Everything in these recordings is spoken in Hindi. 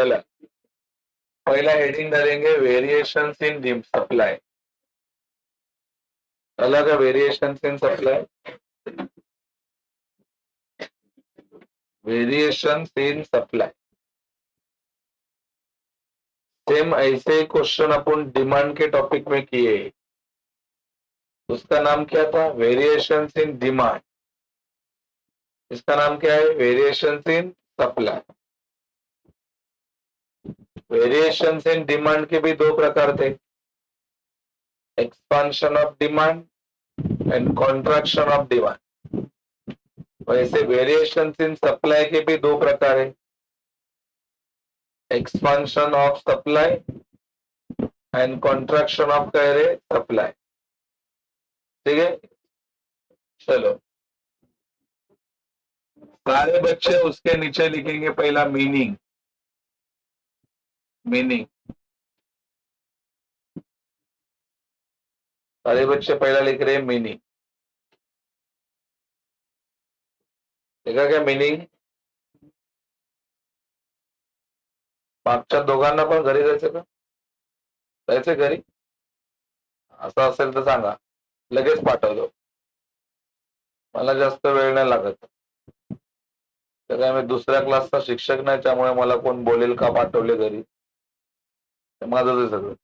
चला पहिला हेडिंग डालेंगे वेरिएशंस इन सप्लाई. अलग है variations in supply. Variations in supply. Same ऐसे ही क्वेश्चन अपन डिमांड के टॉपिक में किए. उसका नाम क्या था? Variations in demand. इसका नाम क्या है? Variations in supply. Variations in demand के भी दो प्रकार थे, expansion of demand and contraction of demand. वैसे वेरिएशंस इन सप्लाई के भी दो प्रकार है, expansion of supply and contraction of कह रहे सप्लाई. ठीक है, चलो सारे बच्चे उसके नीचे लिखेंगे पहला मीनिंग. मीनिंग सारे बच्चे पहला लिख रहे हैं मीनिंग. देखा क्या मीनिंग? मागच्या दोघांना पण घरी जायचं का? जायचं घरी? असं असेल तर सांगा, लगेच पाठवतो. मला जास्त वेळ नाही लागत. तर काय मी दुसऱ्या क्लासचा शिक्षक नाही, त्यामुळे मला कोण बोलेल का पाठवले घरी, माझं ते सगळं.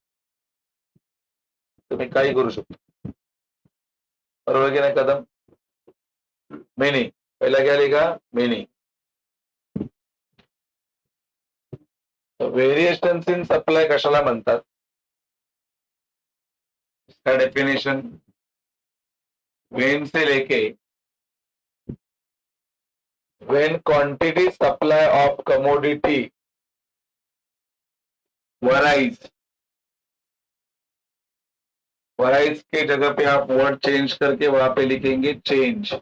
तुम्ही काही करू शकता. बरोबर की नाही कदम? मीनिंग पहिला क्या लिखा? मीनिंग. वेरिएशंस इन सप्लाई कशाला म्हणतात? इसका डेफिनेशन वेन से लेके when quantity supply of commodity varies. varies के जगह पे आप वर्ड चेंज करके वहां पे लिखेंगे चेंज.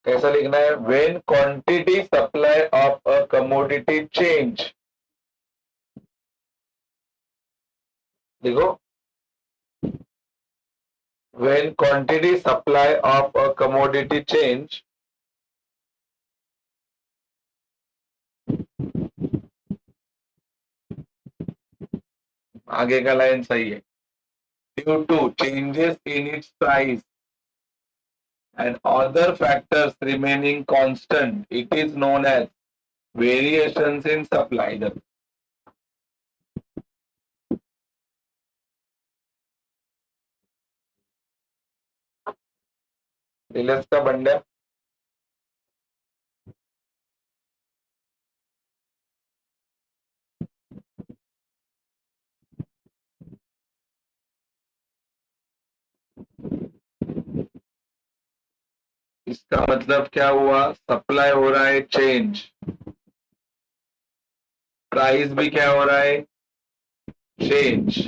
कैसा लिखना है? when quantity supply of a commodity change. देखो, when quantity supply of a commodity change, आगे का लाइन सही है. due to changes in its price and other factors remaining constant, it is known as variations in supply. दिलस का बंडा. इसका मतलब क्या हुआ? सप्लाई हो रहा है चेंज, प्राइस भी क्या हो रहा है? चेंज.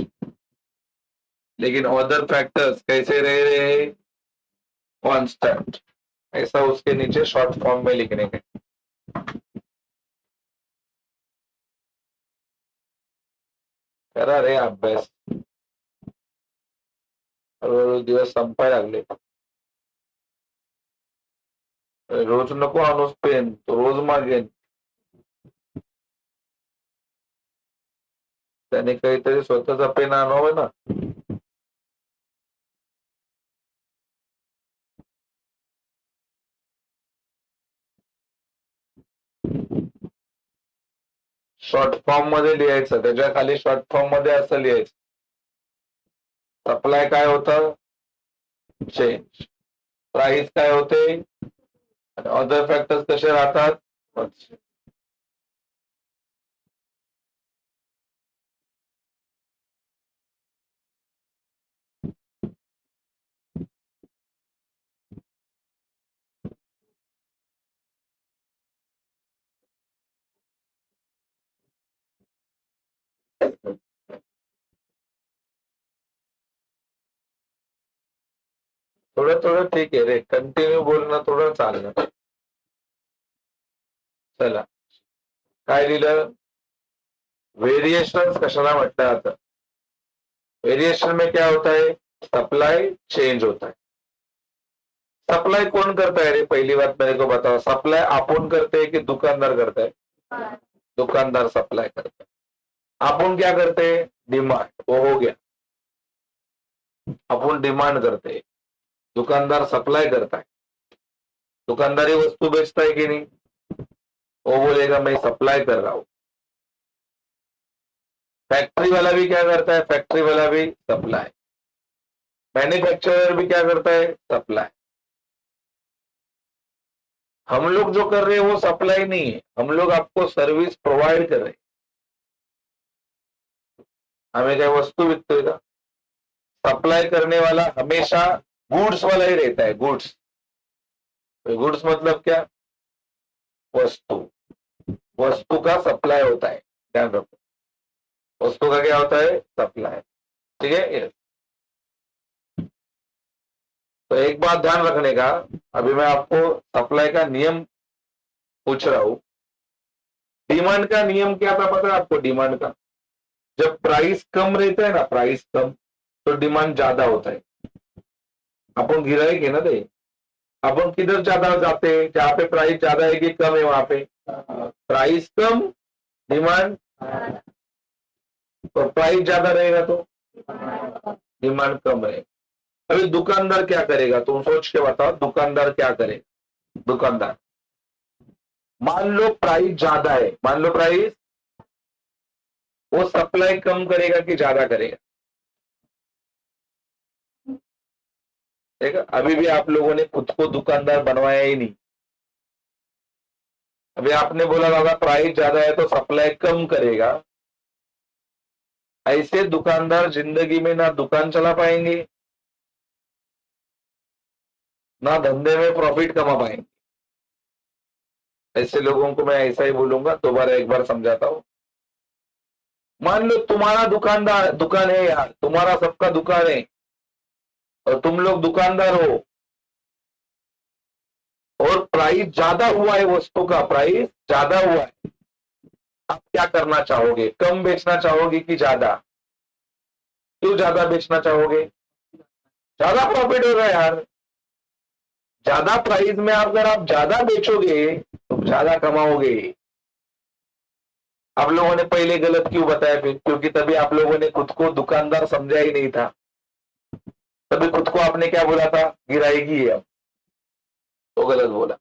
लेकिन अदर फैक्टर्स कैसे रह रहे हैं? कांस्टेंट. ऐसा उसके नीचे शॉर्ट फॉर्म में लिखने के. करा रे अभ्यास. दिवस संपाय लागले. रोज नको आणूस पेन, तो रोज मागेन. त्याने काहीतरी स्वतःचा पेन आणावं ना. शॉर्ट फॉर्म मध्ये लिहायचं, त्याच्या खाली शॉर्ट फॉर्म मध्ये असं लिहायचं, सप्लाय काय होतं? चेंज. प्राइस काय होते? अदर फॅक्टर्स कसे राहतात? थोडं थोडं ठीक आहे रे, कंटिन्यू बोलणं थोडं चालणार. चला काय लिहिलं? वेरिएशन कशाला म्हटलं जातं? वेरिएशन में क्या होता है? सप्लाई चेंज होता है. सप्लाई कौन करता है रे? पहली बात मेरे को बताओ, सप्लाई आपण करते हैं कि दुकानदार करता है? दुकानदार सप्लाई करता है। आपण क्या करते हैं? डिमांड, वो हो गया। आपण डिमांड करते हैं, दुकानदार सप्लाई करता है। दुकानदारी वस्तु बेचता है कि नहीं? वो बोलेगा मैं सप्लाई कर रहा हूं। फैक्ट्री वाला भी क्या करता है? फैक्ट्री वाला भी सप्लाई। मैन्युफैक्चरर भी क्या करता है? सप्लाई। हम लोग जो कर रहे हैं वो सप्लाई नहीं है, हम लोग आपको सर्विस प्रोवाइड कर रहे हैं। हमें क्या वस्तु बिकते का? सप्लाई करने वाला हमेशा गुड्स वाला ही रहता है। गुड्स, गुड्स मतलब क्या? वस्तु। वस्तु का सप्लाई होता है, ध्यान रखो। वस्तु का क्या होता है? सप्लाई। ठीक है। Yes. तो एक बात ध्यान रखने का, अभी मैं आपको सप्लाई का नियम पूछ रहा हूं। डिमांड का नियम क्या था पता है आपको? डिमांड का, जब प्राइस कम रहता है ना, प्राइस कम, तो डिमांड ज्यादा होता है। अपन गिराएंगे ना दे, अपन किधर ज्यादा जाते हैं? जहां पे प्राइस ज्यादा है कि कम है, वहां पे प्राइस कम, डिमांड। तो प्राइस ज्यादा रहेगा तो डिमांड कम रहेगा। अभी दुकानदार क्या करेगा? तुम सोच के बताओ, दुकानदार क्या करेगा? दुकानदार, मान लो प्राइस ज्यादा है, मान लो प्राइस, वो सप्लाई कम करेगा कि ज्यादा करेगा? देखा, अभी भी आप लोगों ने खुद को दुकानदार बनवाया ही नहीं। अभी आपने बोला दादा प्राइस ज्यादा है तो सप्लाई कम करेगा। ऐसे दुकानदार जिंदगी में ना दुकान चला पाएंगे, ना धंधे में प्रॉफिट कमा पाएंगे। ऐसे लोगों को मैं ऐसा ही बोलूंगा, दोबारा एक बार समझाता हूं। मान लो तुम्हारा दुकान है यार, तुम्हारा सबका दुकान है और तुम लोग दुकानदार हो, और प्राइस ज्यादा हुआ है, वस्तु का प्राइस ज्यादा हुआ है। आप क्या करना चाहोगे? कम बेचना चाहोगे कि ज्यादा? क्यों ज्यादा बेचना चाहोगे? ज्यादा प्रॉफिट होगा यार। ज्यादा प्राइस में अगर आप ज्यादा बेचोगे तो ज्यादा कमाओगे। आप लोगों ने पहले गलत क्यों बताया फिर? क्योंकि तभी आप लोगों ने खुद को दुकानदार समझा ही नहीं था। तभी खुद को आपने क्या बोला था? गिराएगी है। अब तो गलत बोला।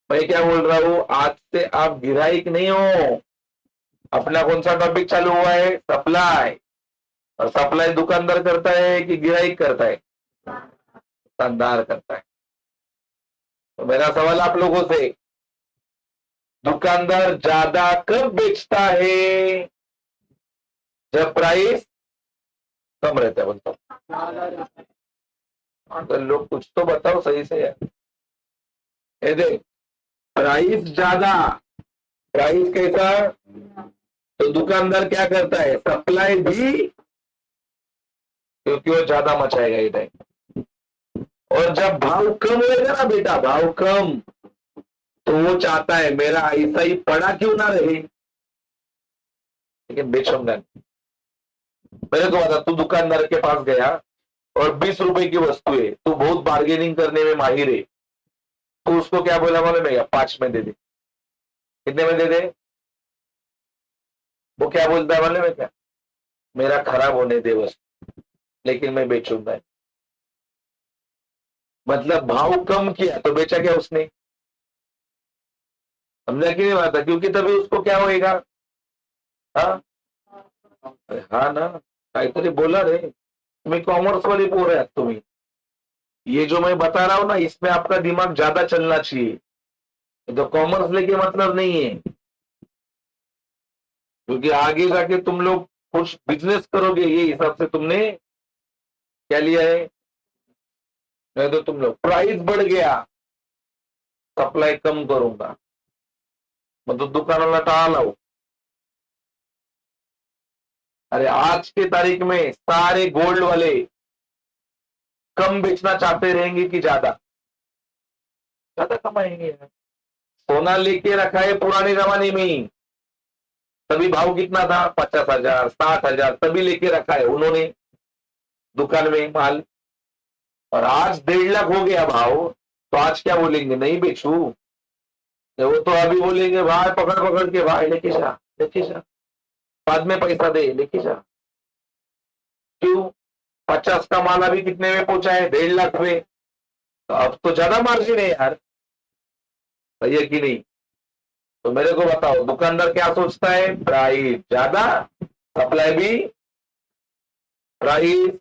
मैं क्या बोल रहा हूं, आज से आप गिराइक नहीं हो। अपना कौन सा टॉपिक चालू हुआ है? सप्लाई। और सप्लाई दुकानदार करता है कि गिराइक करता है? दुकानदार करता है। तो मेरा सवाल आप लोगों से, दुकानदार ज्यादा कब बेचता है? जब प्राइस कम रहता है। बोलता अगर लोग कुछ तो बताओ सही से यार। ये देख, प्राइस ज्यादा, प्राइस कैसा? तो दुकानदार क्या करता है? सप्लाई भी, क्योंकि वो ज्यादा मचाएगा इधर। और जब भाव कम होगा ना बेटा, भाव कम, तो वो चाहता है मेरा ऐसा ही पड़ा क्यों ना रहे, लेकिन बेचूंगा। मेरे को बता, तू दुकानदार के पास गया और 20 रुपए की वस्तु है, तू बहुत बार्गेनिंग करने में माहिर है, तो उसको क्या बोला मालूम है? 5 में दे दे। कितने में दे दे? वो क्या बोलता है मालूम है क्या? मेरा खराब होने दे वस्तु, लेकिन मैं बेचूंगा। मतलब भाव कम किया तो बेचा क्या उसने? समझा कि नहीं बात? क्योंकि तभी उसको क्या होएगा? हाँ हाँ ना, काहीतरी बोला रे। तुम्ही कॉमर्स वाली पोर है तुम्ही। ये जो मैं बता रहा हूं ना, इसमें आपका दिमाग ज्यादा चलना चाहिए। तो कॉमर्स लेके मतलब नहीं है, क्योंकि आगे जाके तुम लोग कुछ बिजनेस करोगे, ये हिसाब से तुमने क्या लिया है। नहीं तो तुम लोग प्राइस बढ़ गया, सप्लाई कम करूंगा, मतलब दुकानाला टाळा लावू। अरे आज के तारीख में सारे गोल्ड वाले कम बेचना चाहते रहेंगे कि ज्यादा? ज्यादा कमाएंगे यार। सोना लेके रखा है पुराने जमाने में ही, तभी भाव कितना था? 50,000 60,000, तभी लेके रखा है उन्होंने दुकान में माल। और आज 1.5 लाख हो गया भाव, तो आज क्या बोलेंगे, नहीं बेचू। वो तो अभी बोलेंगे भाई पकड़ पकड़ के, भाई लेके जा लेके जा, बाद में पैसा दे, लेके जा। क्यों? 50 का माल अभी कितने में पहुंचा है, 1.5 लाख में। तो अब तो ज्यादा मार्जिन है यार, सही है कि नहीं? तो मेरे को बताओ, दुकानदार क्या सोचता है, प्राइस ज्यादा, सप्लाई भी, प्राइस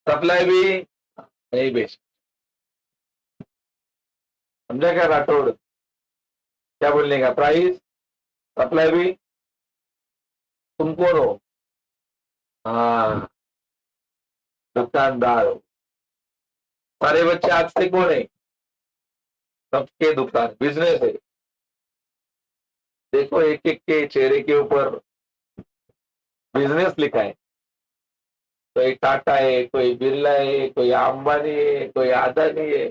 सप्लाई भी, नहीं बेच। समझा क्या राठौड़? क्या बोलने का, प्राइस सप्लाई भी। तुम कौन हो? हाँ, दुकानदार हो। सारे बच्चे आज से कौन है, सबके दुकान बिजनेस है। देखो एक एक के चेहरे के ऊपर बिजनेस लिखा है। कोई टाटा है, कोई बिरला है, कोई अंबानी है, कोई अदानी है।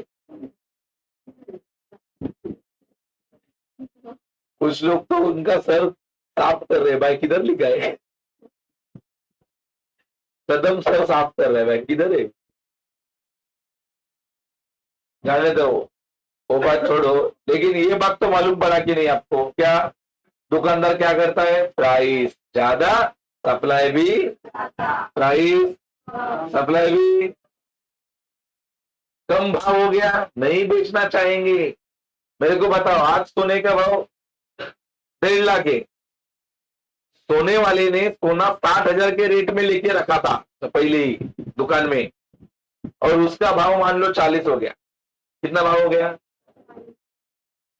कुछ लोग तो उनका सर साफ कर रहे हैं, भाई किधर लिखा है, कदम सर साफ कर रहे हैं, भाई किधर है। जाने दो, वो बात छोड़ो। लेकिन ये बात तो मालूम पड़ा कि नहीं आपको, क्या दुकानदार क्या करता है, प्राइस ज्यादा, सप्लाई भी, प्राइस सप्लाई भी, कम भाव हो गया, नहीं बेचना चाहेंगे। मेरे को बताओ, आज सोने का भाव 1.5 लाख है। सोने वाले ने सोना 60,000 के रेट में लेके रखा था तो पहले ही दुकान में, और उसका भाव मान लो 40 हो गया। कितना भाव हो गया,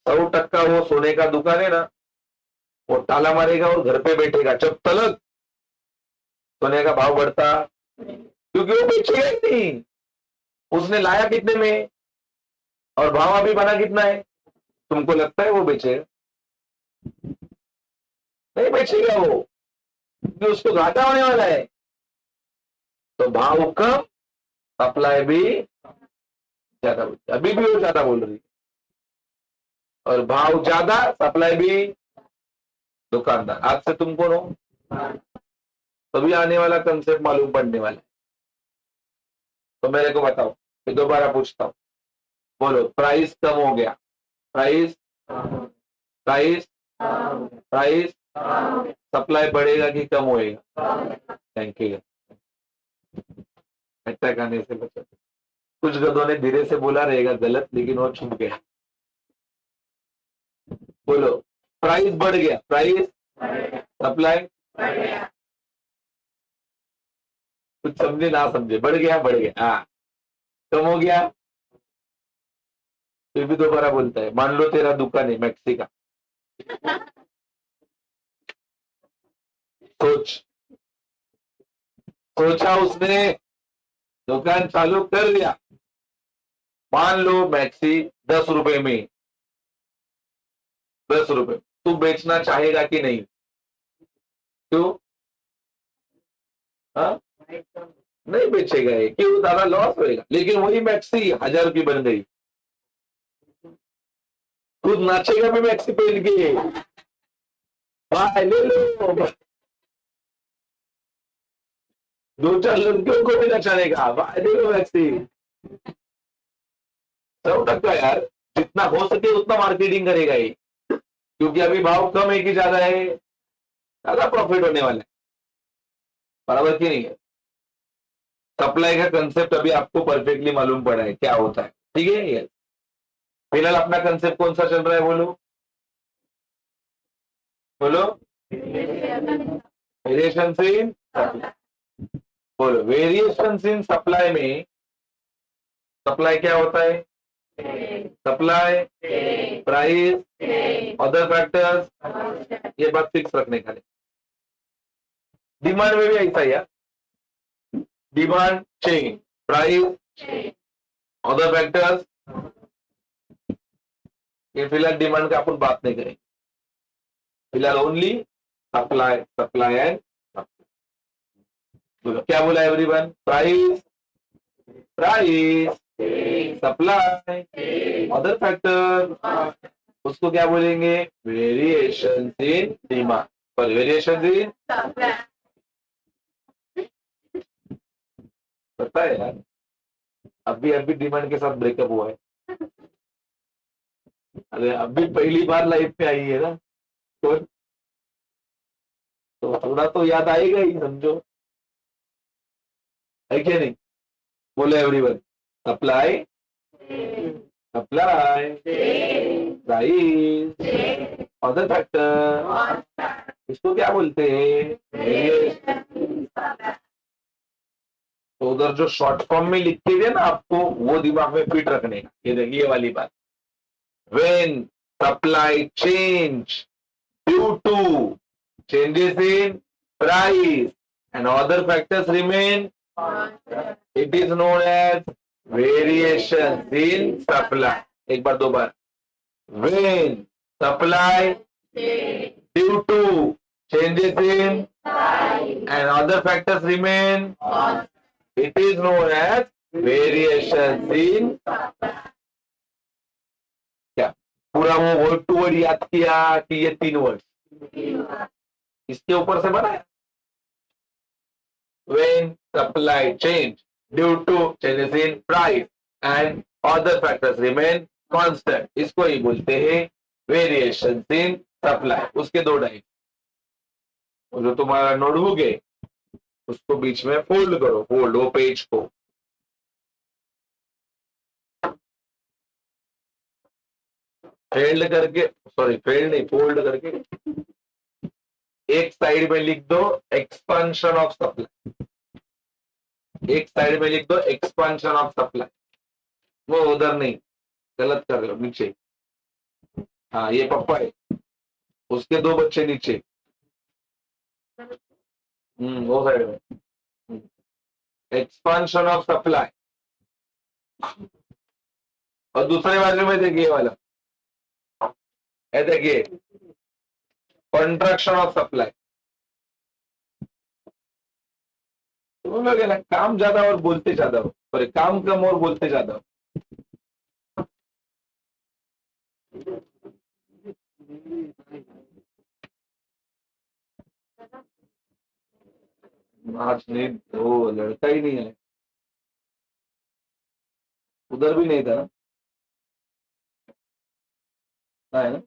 100% वो सोने का दुकान है ना, वो ताला मारेगा और घर पे बैठेगा जब तक सोने का भाव बढ़ता, क्योंकि वो बेचेगा ही नहीं। उसने लाया कितने में और भाव अभी बना कितना है, तुमको लगता है वो बेचेगा? नहीं बेचेगा वो, क्योंकि उसको घाटा होने वाला है। तो भाव कम, सप्लाई भी ज्यादा, अभी भी वो ज्यादा बोल रही है, और भाव ज्यादा, सप्लाई भी। दुकानदार आज से तुम कौन हो, तभी आने वाला कंसेप्ट मालूम पड़ने वाला है। तो मेरे को बताओ, फिर दोबारा पूछता हूँ, बोलो, प्राइस कम हो गया, प्राइस, प्राइस, प्राइस, सप्लाई बढ़ेगा कि कम होएगा? Thank you. अटैक आने से बचा। कुछ गधों ने धीरे से बोला रहेगा गलत, लेकिन वो छुप गया। बोलो, प्राइस बढ़ गया, प्राइस, सप्लाई, कुछ समझे ना समझे, बढ़ गया बढ़ गया, हाँ, कम हो गया। फिर भी दोबारा बोलता है, मान लो तेरा दुकान है मैक्सी का, सोच, सोचा उसने, दुकान चालू कर दिया, मान लो मैक्सी 10 रुपए में, 10 रुपए, तू बेचना चाहेगा कि नहीं? क्यों? हाँ, नहीं बेचेगा ये, क्यों, ज्यादा लॉस होएगा। लेकिन वही मैक्सी 1,000 की बन गई, खुद नाचेगा भी मैक्सी पहन के, भाई ले लो, 2-4 लड़कियों को भी नचाने का, भाई ले लो मैक्सी। 100% यार, जितना हो सके उतना मार्केटिंग करेगा ये, क्योंकि अभी भाव कम है कि ज्यादा है, ज्यादा प्रॉफिट होने वाला है, बराबर की नहीं है? सप्लाई का कंसेप्ट अभी आपको परफेक्टली मालूम पड़ा है क्या होता है, ठीक है ये। फिलहाल अपना कंसेप्ट कौन सा चल रहा है, बोलो बोलो, वेरिएशन इन, बोलो वेरिएशन इन सप्लाई में, सप्लाई क्या होता है, सप्लाई, प्राइस, अदर फैक्टर्स, ये बात फिक्स रखने का। डिमांड में भी ऐसा ही है, demand change, price, other factors. ये फिलहाल डिमांड का अपन बात नहीं करेंगे, फिलहाल ओनली सप्लाई, सप्लाई एंड, क्या बोला everyone, price, price, supply, other factor, उसको क्या बोलेंगे, वेरिएशन इन डिमांड, पर वेरिएशन इन, पता है यार। अभी अभी डिमांड के साथ ब्रेकअप हुआ है। अरे अभी पहली बार लाइफ में आई है ना, तो थोड़ा तो याद आएगा ही, समझो, है क्या नहीं? बोलो everyone. Supply, supply, price, other factor, इसको क्या बोलते हैं? तो उधर जो शॉर्ट फॉर्म में लिख के दिया ना आपको, वो दिमाग में फिट रखने का। ये देखिए ये वाली बात, when supply change due to changes in price and other factors remain, it is known as variations in supply. एक बार दो बार, when supply due to changes in and other factors remain, it is known as variations in, क्या पूरा वो वर्ड टू वर्ड याद किया कि ये 3 वर्ड इसके ऊपर से बना है? When supply change due to changes in price and other factors remain constant, इसको ही बोलते हैं variations in supply. उसके दो टाइप, जो तुम्हारा नोटबुक है उसको बीच में फोल्ड करो, फोल्ड वो पेज को, फेल्ड करके, सॉरी फेल्ड नहीं, फोल्ड करके एक साइड में लिख दो एक्सपेंशन ऑफ सप्लाई, एक साइड में लिख दो एक्सपेंशन ऑफ सप्लाई, वो उधर नहीं, गलत कर रहे हो, नीचे। हाँ ये पप्पा है, उसके दो बच्चे नीचे, वो साइड में एक्सपेंशन ऑफ सप्लाई। और दूसरे बाजू में देखिए वाला, ये देखिए कॉन्ट्रैक्शन ऑफ सप्लाई। तो लोग है ना, काम ज्यादा और बोलते ज्यादा हो, सॉरी काम कम और बोलते ज्यादा हो। आज नहीं, वो लड़का ही नहीं है, उधर भी नहीं था ना, है ना?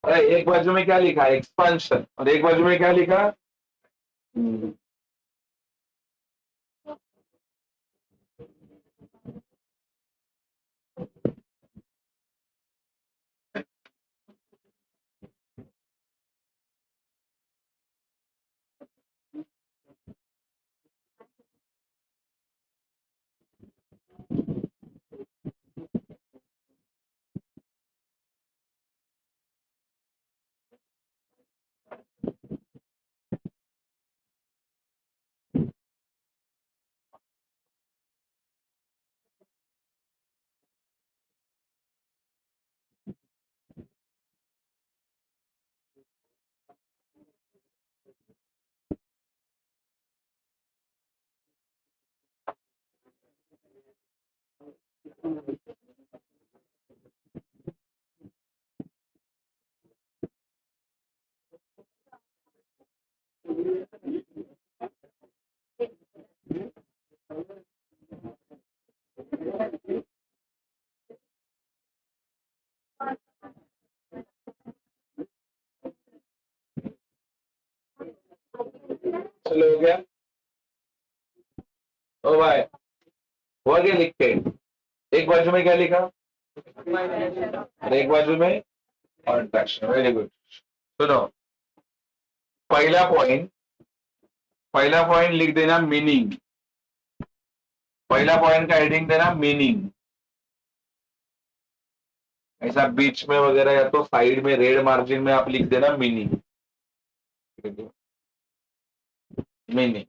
अरे एक बाजू में क्या लिखा है? एक्सपांशन, और एक बाजू में क्या लिखा? चलो हो गया, ओ भाई हो गया लिख के। एक बाजू में क्या लिखा और एक बाजू में कॉन्ट्रैक्शन, वेरी गुड। सुनो, पहला पॉइंट, पहला पॉइंट लिख देना मीनिंग, पहला पॉइंट का हेडिंग देना मीनिंग, ऐसा बीच में वगैरह या तो साइड में रेड मार्जिन में आप लिख देना मीनिंग, मीनिंग।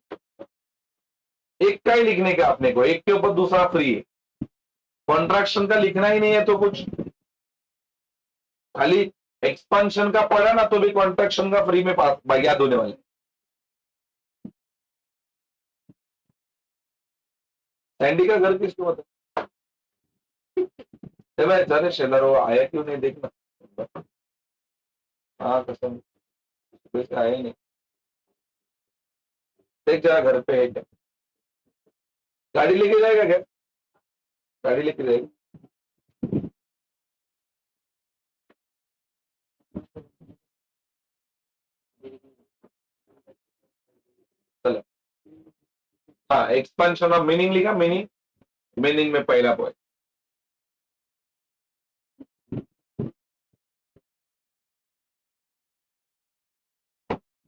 एक का ही लिखने का अपने को, एक के ऊपर दूसरा फ्री है, कॉन्ट्रैक्शन का लिखना ही नहीं है तो कुछ, खाली एक्सपेंशन का पढ़ा ना तो भी कॉन्ट्रैक्शन का फ्री में पास याद होने वाले। सैंडी का घर किसको पता? अरे शेलर वो आया क्यों नहीं देखना। हाँ कसम, सुबह से आया ही नहीं। देख जरा घर पे है क्या, गाड़ी लेके जाएगा क्या, गाड़ी लेके जाएगा। चलो, हाँ एक्सपेंशन ऑफ मीनिंग लिखा, मीनिंग, मीनिंग में पहला पॉइंट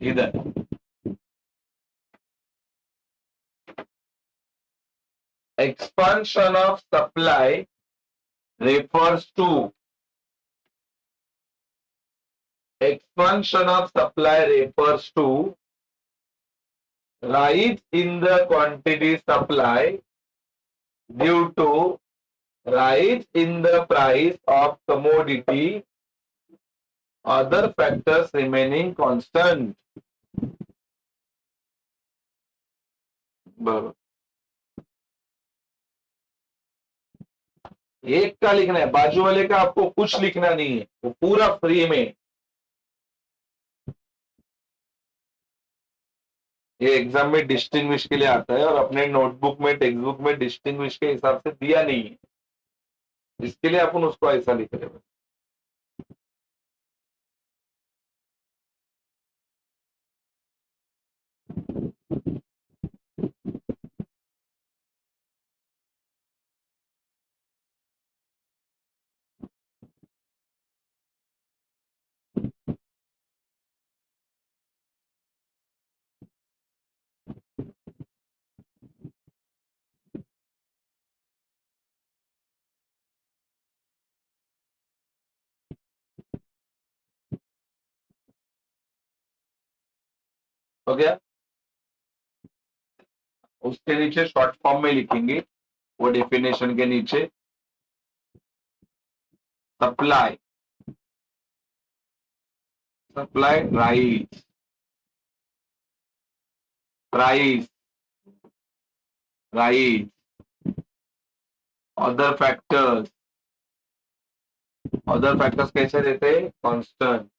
इधर, expansion of supply refers to, expansion of supply refers to rise in the quantity supply due to rise in the price of commodity, other factors remaining constant. बरोबर, एक का लिखना है, बाजू वाले का आपको कुछ लिखना नहीं है, वो पूरा फ्री में। ये एग्जाम में डिस्टिंग्विश के लिए आता है और अपने नोटबुक में टेक्स्ट बुक में डिस्टिंग्विश के हिसाब से दिया नहीं है, इसके लिए अपन उसको ऐसा लिख रहे हैं। हो गया, उसके नीचे शॉर्ट फॉर्म में लिखेंगे वो डेफिनेशन के नीचे, supply, supply rise, price, rice, other factors, other factors कैसे देते हैं, कांस्टेंट।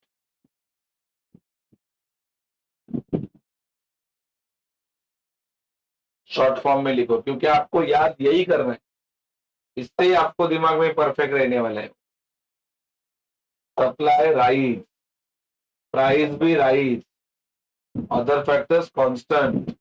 शॉर्ट फॉर्म में लिखो क्योंकि आपको याद यही करना है, इससे ही आपको दिमाग में परफेक्ट रहने वाला है। सप्लाई राइस, प्राइस भी राइस, अदर फैक्टर्स कांस्टेंट।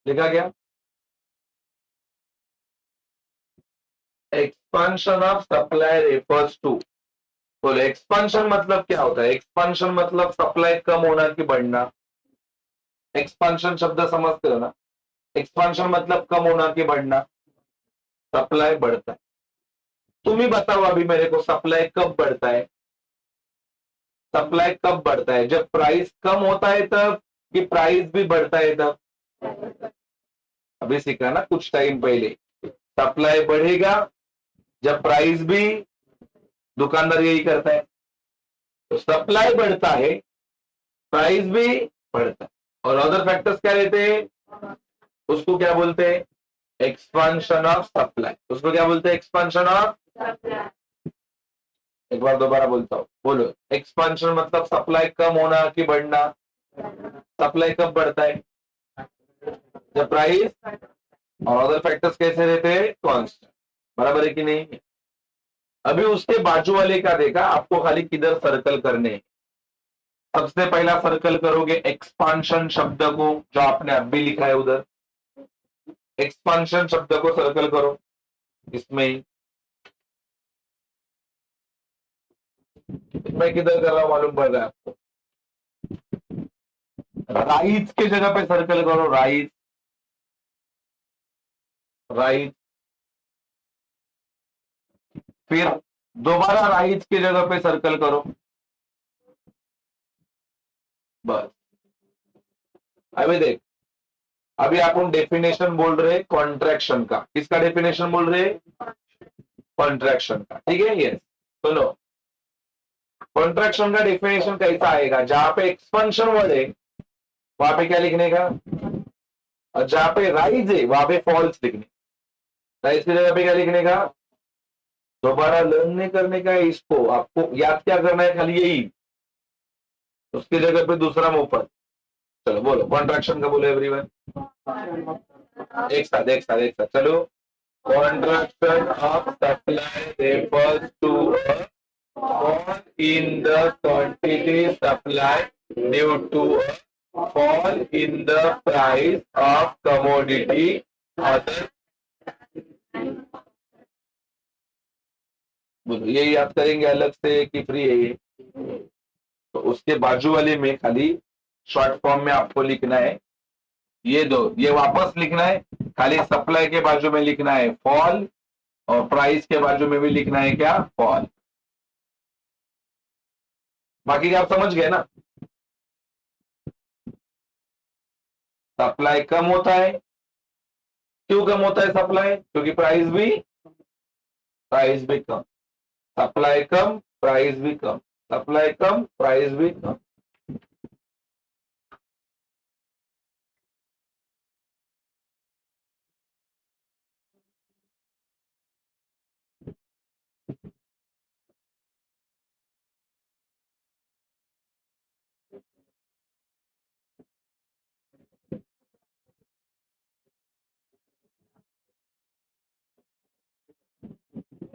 लिखा गया, expansion of supply refers to, तो एक्सपांशन मतलब क्या होता है, एक्सपांशन मतलब सप्लाई कम होना कि बढ़ना। एक्सपांशन शब्द समझते हो ना, एक्सपांशन मतलब कम होना कि बढ़ना, सप्लाई बढ़ता है। तुम ही बताओ अभी मेरे को, सप्लाई कब बढ़ता है, सप्लाई कब बढ़ता है, जब प्राइस कम होता है तब, कि प्राइस भी बढ़ता है तब। अभी सीखा ना कुछ टाइम पहले, सप्लाई बढ़ेगा जब प्राइस भी, दुकानदार यही करता है, तो सप्लाई बढ़ता है, प्राइस भी बढ़ता है, और अदर फैक्टर्स क्या रहते हैं, उसको क्या बोलते हैं, एक्सपांशन ऑफ सप्लाई, उसको क्या बोलते हैं, एक्सपांशन ऑफ। एक बार दोबारा बोलता हूँ, बोलो, एक्सपांशन मतलब सप्लाई कम होना कि बढ़ना, सप्लाई कब बढ़ता है, जब प्राइस, और अदर फैक्टर्स कैसे रहते हैं, कांस्टेंट। बराबर है कि नहीं। अभी उसके बाजू वाले का देखा, आपको खाली किधर सर्कल करने हैं। सबसे पहला सर्कल करोगे एक्सपांशन शब्द को, जो आपने अब भी लिखा है उधर, एक्सपांशन शब्द को सर्कल करो इसमें ही। मैं किधर कर रहा हूं मालूम पड़ रहा है आपको, राइस के जगह पे सर्कल करो, राइस, राइस, फिर दोबारा राइस की जगह पे सर्कल करो, बस अभी देख, अभी अपन डेफिनेशन बोल रहे कॉन्ट्रैक्शन का। किसका डेफिनेशन बोल रहे? कॉन्ट्रैक्शन का, ठीक है। यस, सुनो, कॉन्ट्रैक्शन का डेफिनेशन कैसा आएगा? जहां पे एक्सपेंशन वर्ड है वहां पे क्या लिखने का, और जहां पे राइज है वहां पे फॉल्स लिखने। राइज की जगह पे क्या लिखने का? दोबारा लर्न नहीं करने का है इसको, आपको याद क्या करना है खाली यही, उसकी जगह पे दूसरा मुफत। चलो बोलो कॉन्ट्रैक्शन का, बोलो एवरीवन, एक साथ चलो। Contraction of supply refers to a fall in the quantity supplied due to a fall in the price of commodity. Other, बोलो ये याद करेंगे अलग से कि फ्री है ये? तो उसके बाजू वाले में खाली शॉर्ट फॉर्म में आपको लिखना है ये दो, ये वापस लिखना है, खाली सप्लाई के बाजू में लिखना है फॉल, और प्राइस के बाजू में भी लिखना है क्या? फॉल। बाकी आप समझ गए ना? सप्लाई कम होता है, क्यों कम होता है सप्लाई? क्योंकि प्राइस भी कम, सप्लाई कम प्राइस भी कम, सप्लाई कम प्राइस भी कम।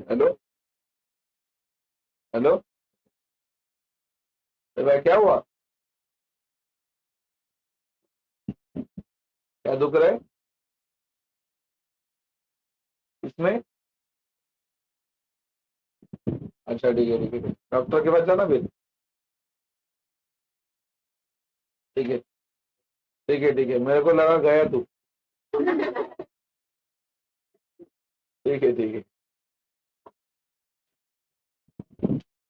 हेलो हेलो, तो भाई क्या हुआ? क्या दुख रहा है इसमें? अच्छा ठीक है, ठीक है, डॉक्टर के पास जाना फिर। ठीक है, ठीक है, ठीक है, मेरे को लगा गया तू। ठीक है, ठीक है,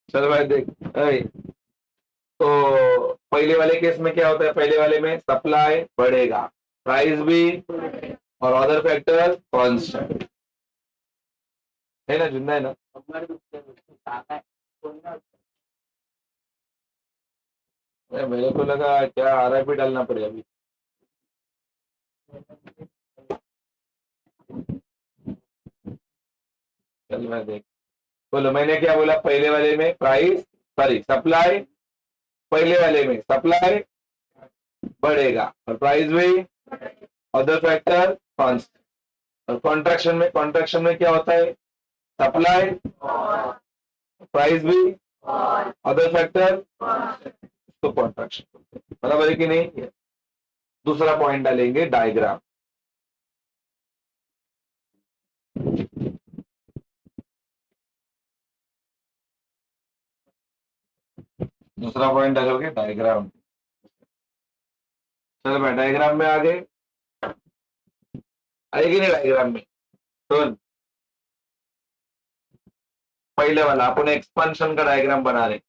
चल भाई देख। ऐ, तो पहले वाले केस में क्या होता है? पहले वाले में सप्लाई बढ़ेगा, प्राइस भी, और अदर फैक्टर कांस्टेंट है ना, जिंदा है ना? मेरे को लगा क्या आरआईपी डालना पड़ेगा अभी। चल मैं देख, बोलो मैंने क्या बोला? पहले वाले में प्राइस, सॉरी सप्लाई, पहले वाले में सप्लाई बढ़ेगा और प्राइस भी, अदर फैक्टर कांस्टेंट। और कॉन्ट्रैक्शन में क्या होता है? सप्लाई, प्राइस भी, अदर फैक्टर, तो कॉन्ट्रैक्शन। बराबर है कि नहीं? दूसरा पॉइंट डालेंगे डायग्राम। दूसरा पॉइंट डालोगे डायग्राम। चलो मैं डायग्राम में आ गए, आएगी नहीं डायग्राम में? तो पहले वाला अपन एक्सपांशन का डायग्राम बना रहे।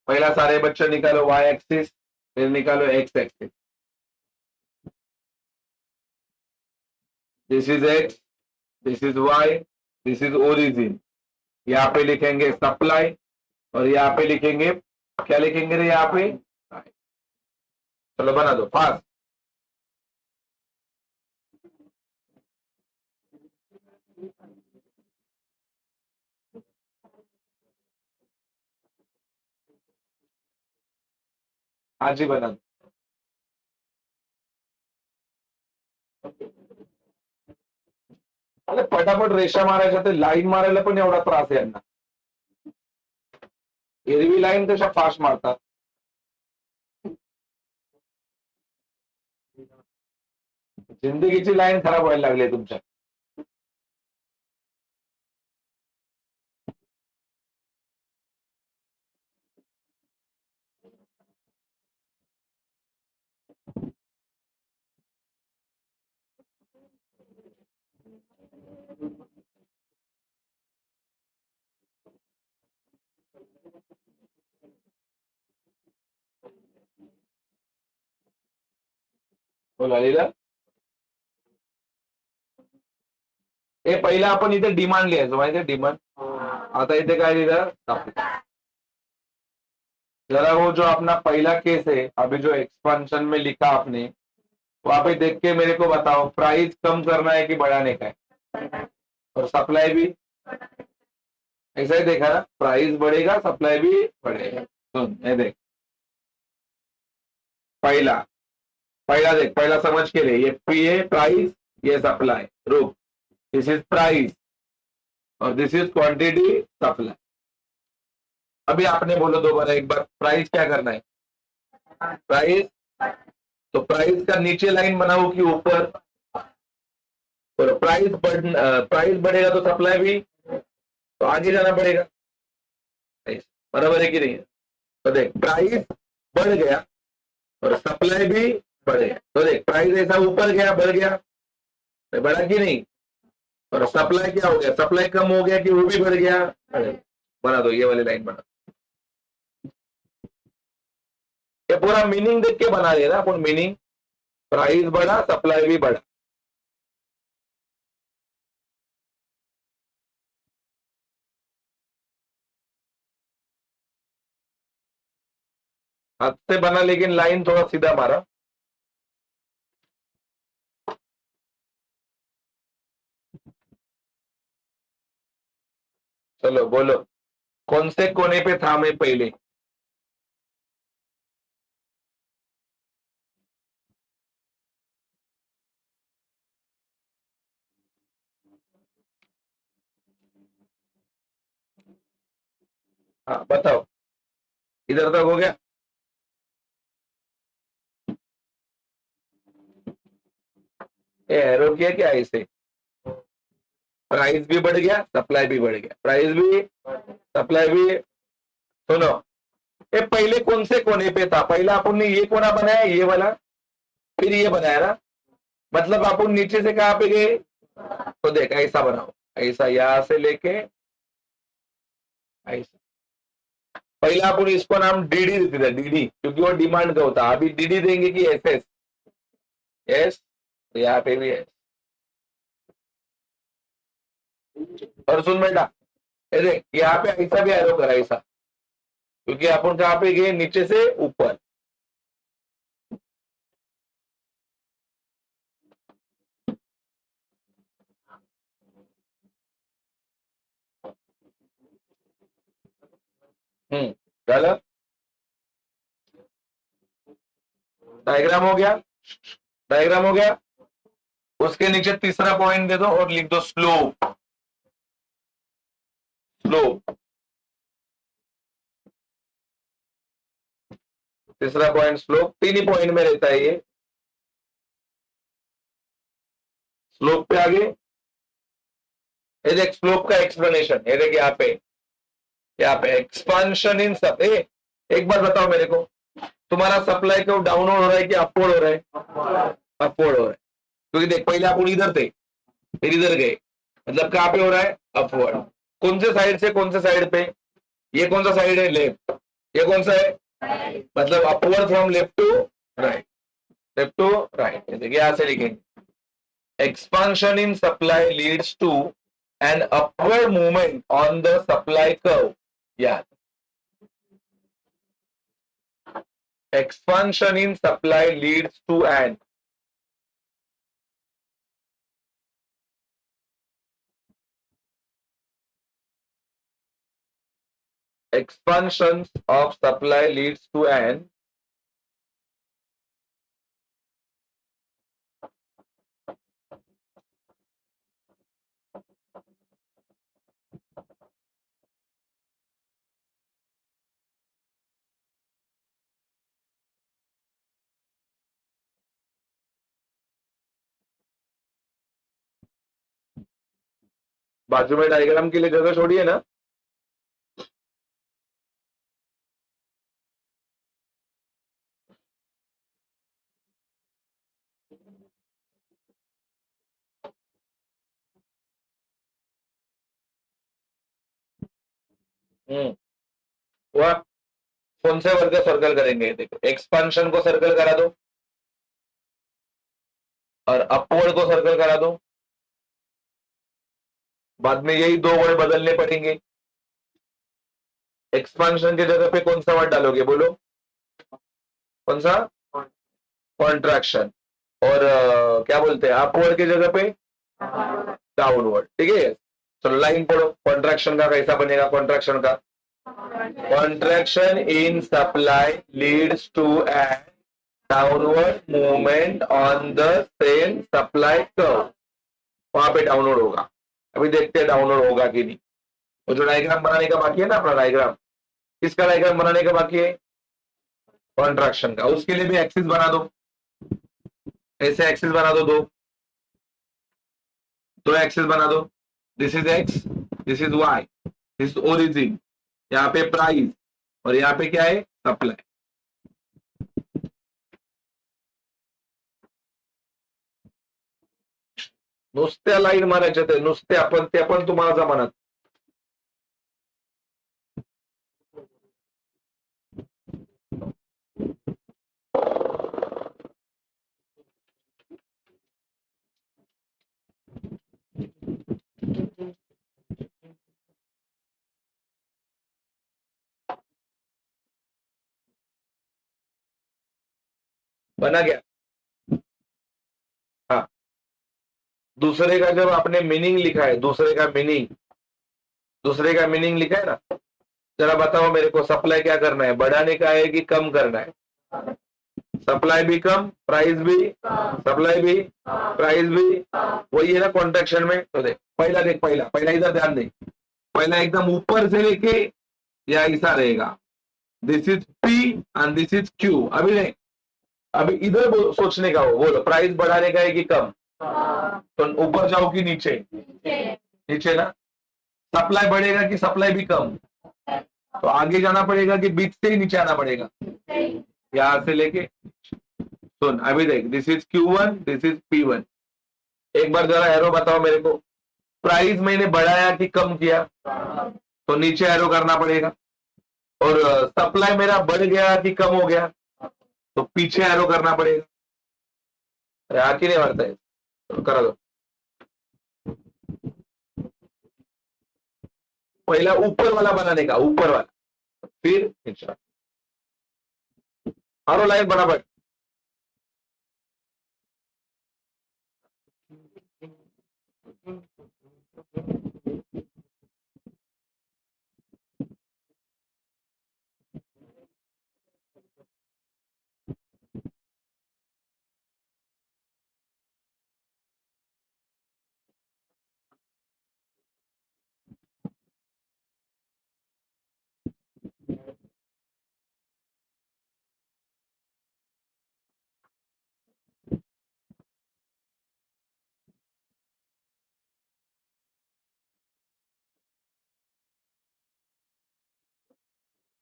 पहला सारे बच्चे निकालो वाई एक्सिस, फिर निकालो x axis. This is x, this is y, this is origin. यहाँ पे लिखेंगे सप्लाई, और यहाँ पे लिखेंगे, क्या लिखेंगे रे यहाँ पे? चलो बना दो फास्ट। आज ही बना दो। अरे पटापट रेषा मारायच्या, ते लाईन मारायला पण एवढा त्रास आहे यांना. एरवी लाईन कशा फास्ट मारतात. जिंदगीची लाईन खराब व्हायला लागली तुमच्या. बोला लिहिलं. हे पहिला आपण इथे डिमांड लिहायचो माहिती आहे डिमांड. आता इथे काय लिहिलं सप्लाय. जरा वो जो अपना पहला केस है अभी जो एक्सपांशन में लिखा आपने वहां पे देख के मेरे को बताओ प्राइस कम करना है कि बढ़ाने का है और सप्लाई भी ऐसा ही देखा ना प्राइस बढ़ेगा सप्लाई भी बढ़ेगा. सुन ये देख पहला पहला देख पहला समझ के लिए ये पी है प्राइस ये सप्लाई रुक दिस इज प्राइस और दिस इज क्वांटिटी सप्लाई. अभी आपने बोलो दोबारा एक बार प्राइस क्या करना है प्राइस तो प्राइस का नीचे लाइन बनाओ कि ऊपर और प्राइस बढ़ेगा तो सप्लाई भी तो आगे जाना पड़ेगा बराबर है कि नहीं. तो देख प्राइस बढ़ गया और सप्लाई भी बढ़ेगा तो देख प्राइस ऐसा ऊपर गया बढ़ गया तो बढ़ा कि नहीं और सप्लाई क्या हो गया सप्लाई कम हो गया कि वो भी बढ़ गया बना दो ये वाली लाइन बना. ये पूरा मीनिंग देख के बना देना अपन मीनिंग प्राइस बढ़ा सप्लाई भी बढ़ा. हाथ से बना लेकिन लाइन थोड़ा सीधा मारा. चलो बोलो कौन से कोने पे था मैं पहले हाँ बताओ इधर तक हो गया. ये एरो किया क्या ऐसे प्राइस भी बढ़ गया सप्लाई भी बढ़ गया प्राइस भी सप्लाई भी. सुनो ये पहले कौन से कोने पे था पहला अपन ने ये कोना बनाया ये वाला फिर ये बनाया ना मतलब अपन नीचे से कहां पे गए तो देख ऐसा बनाओ ऐसा यहां से लेके ऐसा. पहला अपन इसको नाम डीडी देते थे डीडी क्योंकि वो डिमांड का होता अभी डीडी देंगे कि एसएस एस तो यहाँ पे भी एस. और सुन बेटा ये देख यहाँ पे ऐसा भी एरो करा ऐसा क्योंकि अपन कहां पे गए नीचे से ऊपर. गलत डायग्राम हो गया डायग्राम हो गया. उसके नीचे तीसरा पॉइंट दे दो और लिख दो स्लोप स्लोप. तीसरा पॉइंट स्लोप तीन ही पॉइंट में रहता है ये स्लोप पे आगे ये देख स्लोप का एक्सप्लेनेशन ये देख यहाँ पे एक्सपांशन इन सब एक बार बताओ मेरे को तुम्हारा सप्लाई को डाउनवर्ड हो रहा है कि अपवर्ड हो रहा है अपवर्ड हो रहा है क्योंकि देख पहले आप इधर थे फिर इधर गए मतलब कहां पे हो रहा है अपवर्ड. कौन से साइड से कौन से साइड पे ये कौन सा साइड है लेफ्ट ये कौन सा है मतलब upward from left to right left to right. देखिए यहां से लिखेंगे expansion in supply leads to an upward movement on the supply curve. Yeah. Expansion in supply leads to an expansion of supply leads to an बाजू में डायग्राम के लिए जगह छोड़िए ना. वह कौन से वर्ग सर्कल करेंगे देखो एक्सपांशन को सर्कल करा दो और अपवर्ड को सर्कल करा दो। बाद में यही दो वर्ड बदलने पड़ेंगे। एक्सपांशन की जगह पे कौन सा वर्ड डालोगे, बोलो कौन सा? कॉन्ट्रैक्शन। और क्या बोलते हैं अपवर्ड की जगह पे? डाउनवर्ड। ठीक है, चलो लाइन पढ़ो। कॉन्ट्रैक्शन का कैसा बनेगा? कॉन्ट्रैक्शन का contraction in supply leads to an downward movement on the same supply curve. वहां पे डाउनवर्ड होगा। अभी देखते हैं डाउनवर्ड होगा कि नहीं। वो जो डायग्राम बनाने का बाकी है ना अपना डायग्राम, किसका डायग्राम बनाने का बाकी है? कॉन्ट्रैक्शन का। उसके लिए भी एक्सिस बना दो। ऐसे एक्सिस बना दो, दो एक्सिस बना दो। This is x, this is y, this is origin, यहाँ पे प्राइस, और यहाँ पे क्या है? सप्लाई। नुसत्या लाईन मारायच्या ते, नुसते आपण ते पण तुम्हाला जमानत. बना गया? हाँ, दूसरे का जब आपने मीनिंग लिखा है, दूसरे का मीनिंग लिखा है ना, जरा बताओ मेरे को सप्लाई क्या करना है? बढ़ाने का है कि कम करना है? सप्लाई भी कम, प्राइस भी, सप्लाई भी, प्राइस भी, वही है ना कॉन्ट्रैक्शन में। तो देख पहला इधर ध्यान दे। पहला एकदम ऊपर से लेके या ऐसा रहेगा, this is P and this is Q. अभी नहीं, अभी इधर सोचने का हो, बोलो प्राइस बढ़ाने का है कि कम? तो ऊपर जाओ कि नीचे? नीचे ना। सप्लाई बढ़ेगा कि सप्लाई भी कम? तो आगे जाना पड़ेगा कि बीच से ही नीचे आना पड़ेगा? यहां से लेके सुन, अभी देख, this is Q1, this is P1। एक बार जरा एरो बताओ मेरे को। प्राइस मैंने बढ़ाया कि कम किया? तो नीचे एरो करना पड़ेगा। और सप्लाई मेरा बढ़ गया कि कम हो गया? तो पीछे एरो करना पड़ेगा। अरे आके नहीं मारता है, तो करा दो। पहला ऊपर वाला बनाने का, ऊपर वाला, फिर नीचे। मारो लाइन बराबर।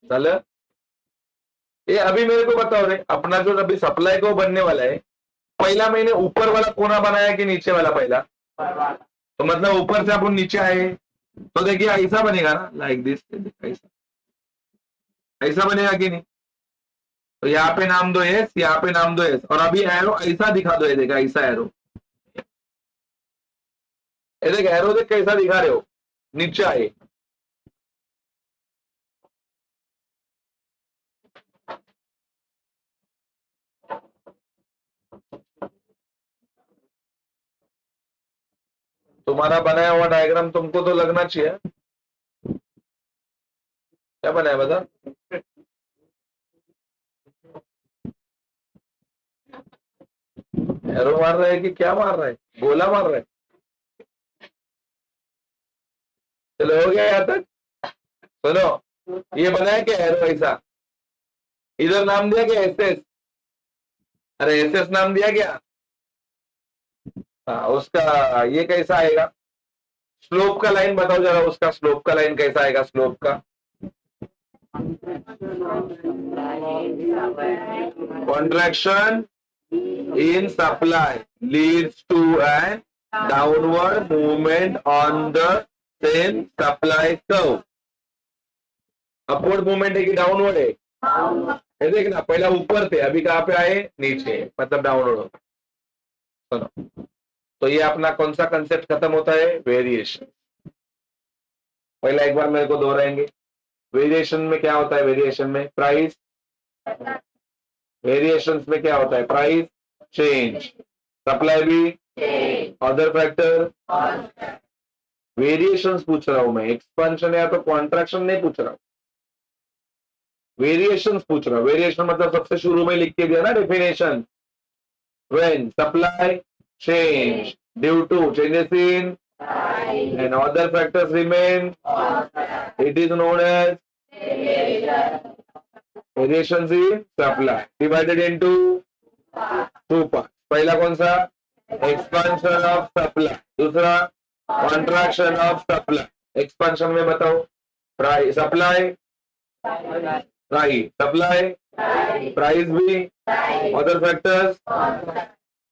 चल, ये अभी मेरे को बताओ रे, अपना जो अभी सप्लाई को बनने वाला है, पहला मैंने ऊपर वाला कोना बनाया कि नीचे वाला पहला? तो मतलब ऊपर से अपन नीचे आए तो देखिए ऐसा बनेगा ना, लाइक दिस। ऐसा ऐसा बनेगा कि नहीं? तो यहाँ पे नाम दो एस, यहाँ पे नाम दो एस, और अभी एरो ऐसा दिखा दो। ये देखा ऐसा एरो, ये देख एरो देख कैसा दिखा रहे हो, नीचे आए। तुम्हारा बनाया हुआ डायग्राम तुमको तो लगना चाहिए। क्या बनाया बता? एरो मार रहा है कि क्या मार रहा है? गोला मार रहा है? चलो हो गया यहाँ तक। सुनो, ये बनाया क्या एरो ऐसा? इधर नाम दिया क्या? S S? अरे एस एस नाम दिया क्या? हाँ, उसका ये कैसा आएगा? स्लोप का लाइन बताओ जरा, उसका स्लोप का लाइन कैसा आएगा? स्लोप का contraction in supply leads to a downward movement on the same supply curve। Upward movement है कि डाउनवर्ड है? देख ना, पहला ऊपर थे, अभी कहाँ पे आए? नीचे, मतलब डाउनवर्ड हो। सुनो, तो ये अपना कौन सा कंसेप्ट खत्म होता है? वेरिएशन। पहला एक बार मेरे को दोहराएंगे। वेरिएशन में क्या होता है? वेरिएशन में प्राइस, वेरिएशंस में क्या होता है? प्राइस चेंज, सप्लाई भी, अदर फैक्टर। वेरिएशंस पूछ रहा हूं मैं, एक्सपेंशन या तो कॉन्ट्रैक्शन नहीं पूछ रहा हूं, वेरिएशंस पूछ रहा हूं। वेरिएशन मतलब सबसे शुरू में लिख के दिया ना definition, when supply change due to changes in and other factors remain, it is known as variations in supply divided into two parts. पहला कौन सा? एक्सपांशन ऑफ सप्लाई, दूसरा कॉन्ट्रैक्शन ऑफ सप्लाई। एक्सपांशन में बताओ, price supply, price supply, price भी, अदर फैक्टर्स।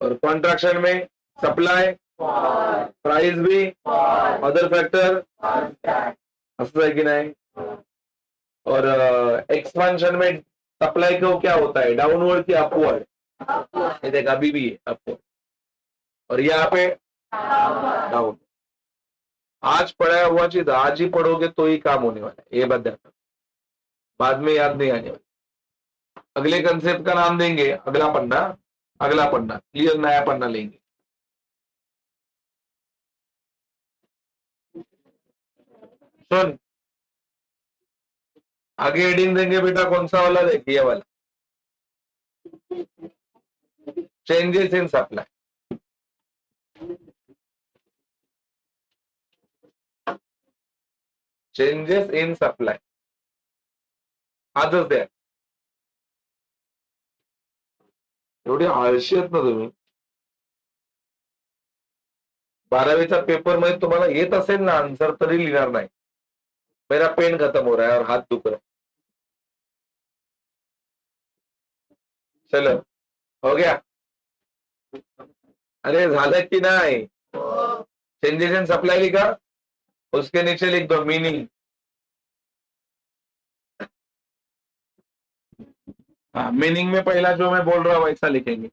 और कॉन्ट्रैक्शन में सप्लाई, प्राइस भी, अदर फैक्टर। असं है कि नहीं? और एक्सपांशन में सप्लाई को क्या होता है? डाउनवर्ड की अपवर्ड? ये देख अभी भी है अपवर्ड, और यहाँ पे डाउन। आज पढ़ाया हुआ चीज आज ही पढ़ोगे तो ही काम होने वाला है, ये बात ध्यान रखो, बाद में याद नहीं आने वाली। अगले कंसेप्ट का नाम देंगे अगला पन्ना, अगला पन्ना क्लियर, नया पन्ना लेंगे। सुन, आगे हेडिंग देंगे बेटा, कौन सा वाला? देखिए वाला, changes in supply. Changes in supply आजच द्या। एवढी आळशी आहेत ना तुम्ही? 12वीचा पेपर मध्ये तुम्हाला येत असेल ना आन्सर, तरी लिहिणार नाही। मेरा पेन खत्म हो रहा है और हाथ दुख रहा है। चलो, हो गया? अरे झालं की नाही? चेंजेस इन सप्लाई लिखा, उसके नीचे लिख दो मीनिंग। हाँ, मीनिंग में पहला जो मैं बोल रहा हूं वैसा लिखेंगे।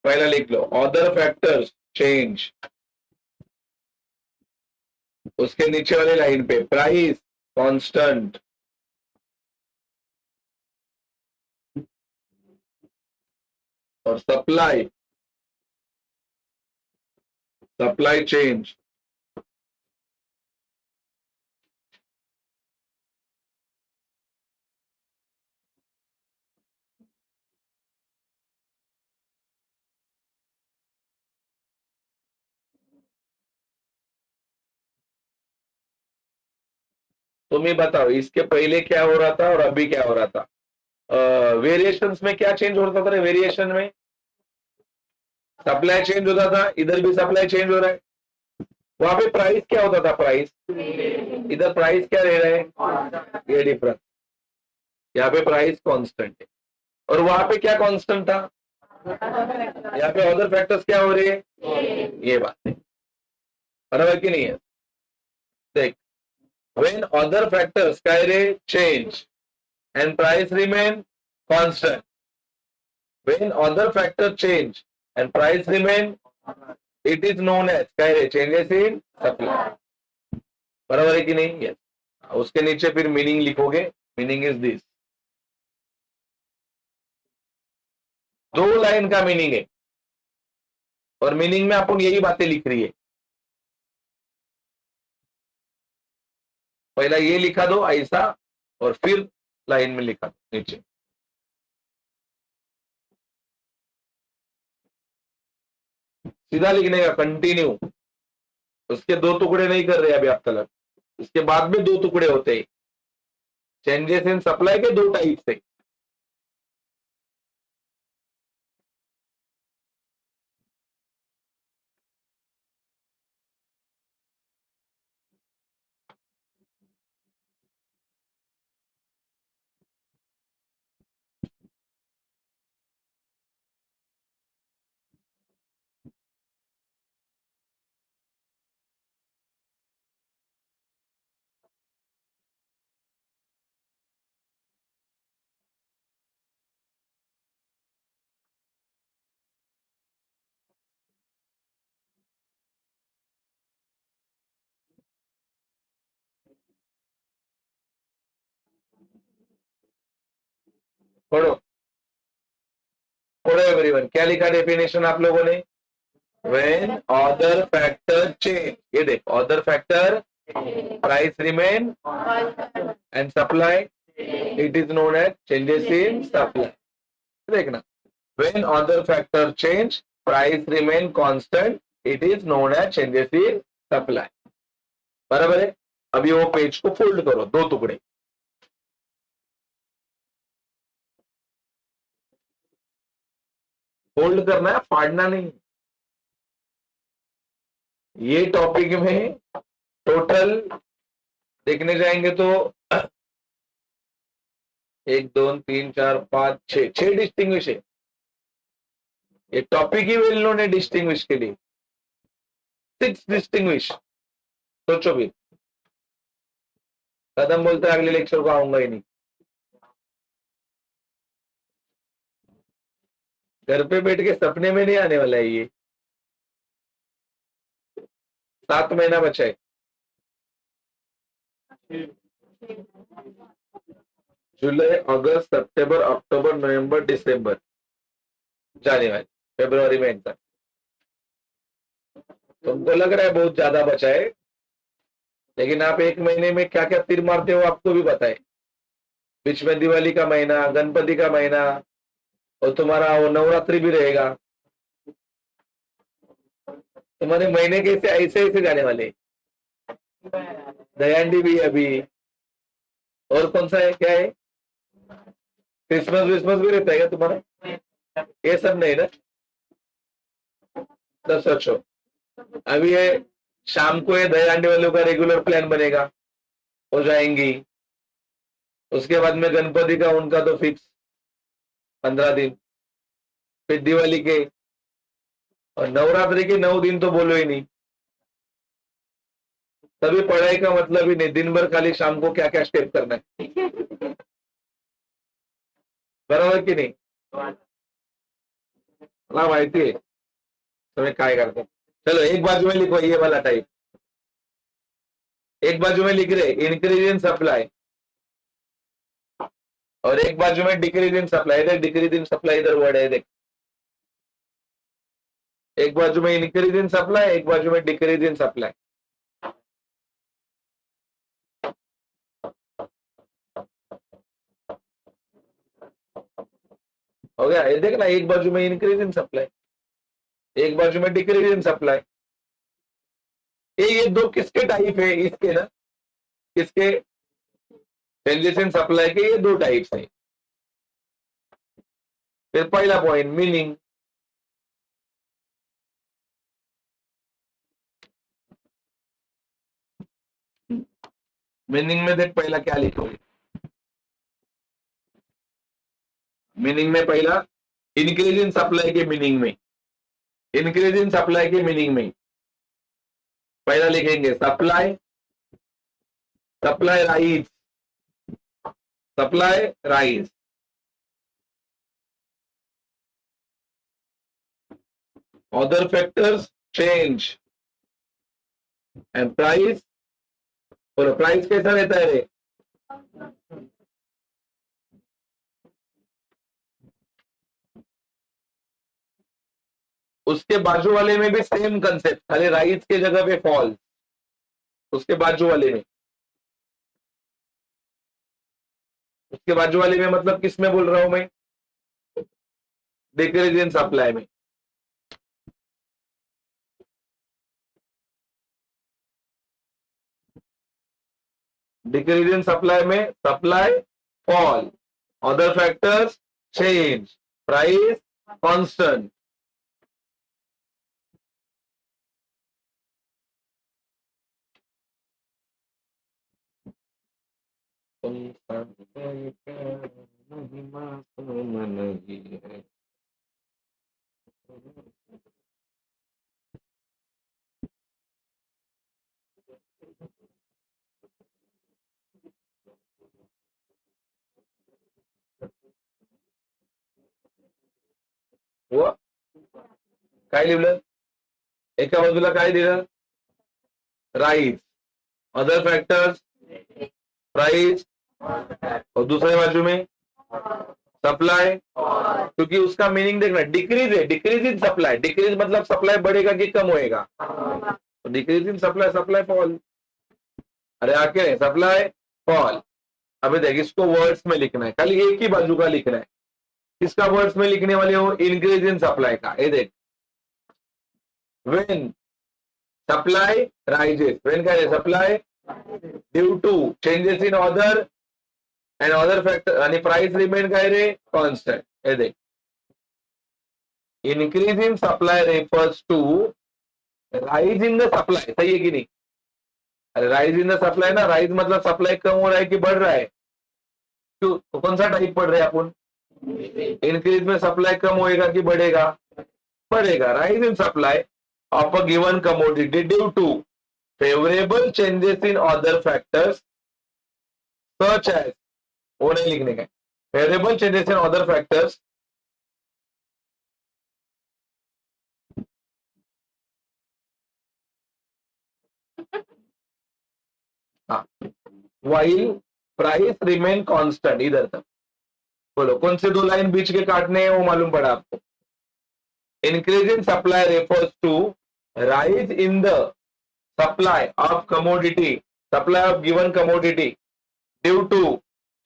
पहला लिख लो अदर फैक्टर्स चेंज, उसके नीचे वाली लाइन पे प्राइस कांस्टेंट, और सप्लाई, सप्लाई चेंज। तुम ही बताओ इसके पहले क्या हो रहा था और अभी क्या हो रहा था? वेरिएशंस में क्या चेंज होता था? वेरिएशन में सप्लाई चेंज होता था, इधर भी सप्लाई चेंज हो रहा है। वहां पे प्राइस क्या होता था? प्राइस, इधर प्राइस क्या रह रहा है? ये डिफरेंस। यहाँ पे प्राइस कांस्टेंट है, और वहां पे क्या कांस्टेंट था? यहाँ पे अदर फैक्टर्स क्या हो रही है? ये बात है, बराबर की नहीं है? देख, when other factors carry change and price remain constant, when other factor change and price remain, it is known as carry changes in supply। बराबर है कि नहीं? yes। उसके नीचे फिर मीनिंग लिखोगे, मीनिंग इज दिस। दो लाइन का मीनिंग है, और मीनिंग में अपन यही बातें लिख रही है। पहला ये लिखा दो ऐसा, और फिर लाइन में लिखा दो नीचे। सीधा लिखने का, कंटिन्यू। उसके दो टुकड़े नहीं कर रहे अभी आप तक, उसके बाद में दो टुकड़े होते हैं। चेंजेस इन सप्लाई के दो टाइप से। पढ़ो पढ़ो एवरीवन। क्या लिखा डेफिनेशन आप लोगों ने? व्हेन अदर फैक्टर चेंज, ये देख, other factor price remain and supply, it is known as changes in supply. देखना, when other factor change price remain constant, it is known as changes in supply. बराबर है। अभी वो पेज को फोल्ड करो, दो टुकड़े। फोल्ड करना है, फाड़ना नहीं। ये टॉपिक में टोटल देखने जाएंगे तो 1 2 3 4 5 6 डिस्टिंग्विश है। ये टॉपिक ही वेल नोन है डिस्टिंग्विश के लिए। 6 डिस्टिंग्विश। सोचो भी, कदम बोलते अगले लेक्चर को आऊंगा ही नहीं। घर पे बैठ के सपने में नहीं आने वाला है ये। 7 महीना बचा है। जुलाई, अगस्त, सितंबर, अक्टूबर, नवंबर, दिसंबर, जनवरी, फरवरी में एग्जाम। तुमको लग रहा है बहुत ज्यादा बचा है, लेकिन आप 1 महीने में क्या क्या तीर मारते हो आपको भी पता है। बीच में दिवाली का महीना, गणपति का महीना, और तुम्हारा वो नवरात्रि भी रहेगा। तुम्हारे महीने कैसे ऐसे ऐसे जाने वाले। दयाली भी अभी, और कौन सा है, क्या है, क्रिसमस विस्मस भी रहता है क्या तुम्हारा? ये सब नहीं ना। तब सोचो, अभी ये शाम को ये दयाली वालों का रेगुलर प्लान बनेगा, हो जाएंगी। उसके बाद में गणपति का उनका तो फिक्स 15 दिन, फिर दिवाली के, और नवरात्रि के 9 दिन तो बोलो ही नहीं। तभी पढ़ाई का मतलब ही नहीं, दिन भर खाली शाम को क्या क्या स्टेप करना है। बराबर की नहीं? मला माहिती आहे तुम्हें काय करते। चलो एक बाजू में लिखो ये वाला टाइप, एक बाजू में लिख रहे इंक्रीज इन सप्लाई, और एक बाजू में डिक्रीज इन सप्लाई। इधर डिक्रीज इन सप्लाई इधर वर्ड है, देख। एक बाजू में इंक्रीज इन सप्लाई, एक बाजू में डिक्रीज इन सप्लाई। हो गया? ये देखना, एक बाजू में इंक्रीज इन सप्लाई, एक बाजू में डिक्रीज इन सप्लाई। ये दो किसके टाइप है? इसके ना, किसके? चेंजेस इन सप्लाई के ये दो टाइप्स है। फिर पहला पॉइंट, मीनिंग। मीनिंग में देख पहला क्या लिखोगे। मीनिंग में पहला इंक्रीज इन सप्लाई के मीनिंग में, इंक्रीज इन सप्लाई के मीनिंग में पहला लिखेंगे supply, supply rise, supply rise. Other factors change and price. बोलो प्राइस कैसा रहता है रे? उसके बाजू वाले में भी सेम कंसेप्ट, खाली राइज के जगह पे फॉल। उसके बाजू वाले में, उसके बाजू वाले में मतलब किस में बोल रहा हूं मैं? डिक्रीज इन सप्लाई में। डिक्रीज इन सप्लाई में supply fall, other factors change, price constant. हुआ? काय लिहिलं? एका बाजूला काय दिलं? राइज, अदर फैक्टर्स, प्राइस, और दूसरे बाजू में सप्लाई, क्योंकि उसका मीनिंग देखना, डिक्रीज है, डिक्रीज इन सप्लाई, डिक्रीज मतलब सप्लाई बढ़ेगा कि कम होएगा, तो decrease in supply, supply fall. अरे आके सप्लाई फॉल। अभी देख, इसको वर्ड्स में लिखना है, खाली एक ही बाजू का लिखना है। किसका वर्ड्स में लिखने वाले हो? इंक्रीज इन सप्लाई का। ये देख, व्हेन सप्लाई राइजेस, व्हेन क्या है? Supply due to changes in order and other factor, आणि प्राइस रिमेन काय रे? कॉन्स्टंट. हे देख, increase in supply refers to rise in the supply. सही है कि नहीं? अरे राइज इन द सप्लाई ना, राइज मतलब सप्लाई कम हो रहा है कि बढ़ रहा है? क्यों? तो कौन सा टाइप पढ़ रहे हैं अपन? इंक्रीज में सप्लाई कम होएगा कि बढ़ेगा? बढ़ेगा. Rise in supply of a given commodity due to favourable changes in other factors such as, वो नहीं लिखने का, favourable changes in other factors while price remain constant. इधर तक बोलो, कौन से दो लाइन बीच के काटने हैं वो मालूम पड़ा आपको? Increase in supply refers to rise in the supply of commodity, supply of given commodity due to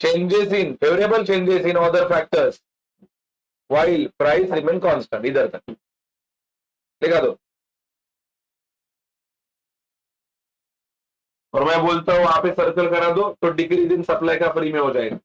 changes in, favourable changes in other factors while price remain constant. इधर तक लिखा दो. और मैं बोलता हूं वहां पे सर्कल करा दो, तो डिक्रीज इन सप्लाई का फ्री में हो जाएगा.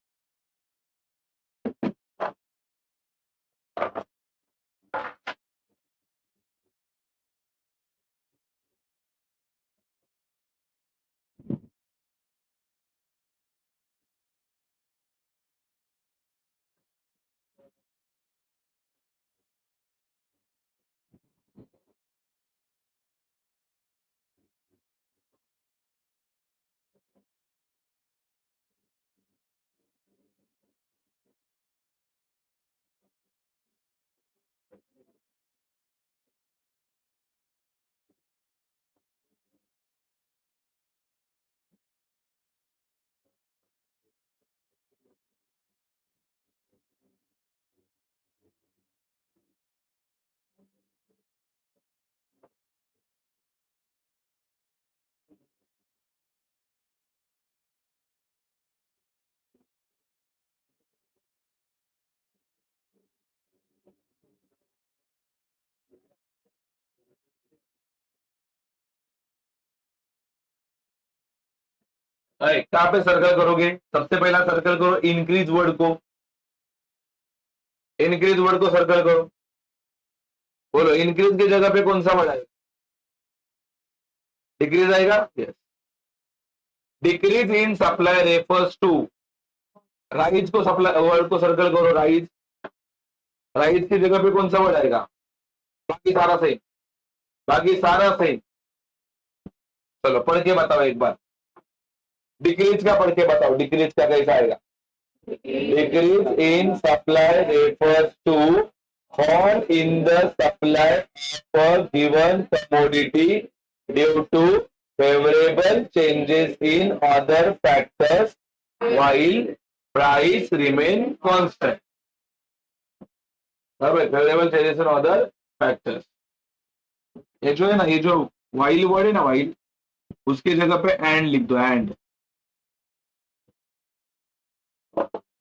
कहां पे सर्कल करोगे? सबसे पहला सर्कल करो इंक्रीज वर्ड को, इंक्रीज वर्ड को सर्कल करो. बोलो, इंक्रीज की जगह पे कौन सा वर्ड आएगा? डिक्रीज आएगा. Yes. Decrease in supply refers to, rise को सप्लाई वर्ड को सर्कल करो. राइज, राइज की जगह पे कौन सा वर्ड आएगा? बाकी सारा सही, बाकी सारा सही. चलो पढ़ के बताओ एक बार. डिक्रीज का पढ़ के बताओ, डिक्रीज का कैसा आएगा? Decrease in supply refers to fall in the supply of a given commodity due to favorable changes in other factors while price remain constant. Favorable changes in other factors. ये जो है ना, ये जो while वर्ड है ना, while, उसके जगह पे and लिख दो. and,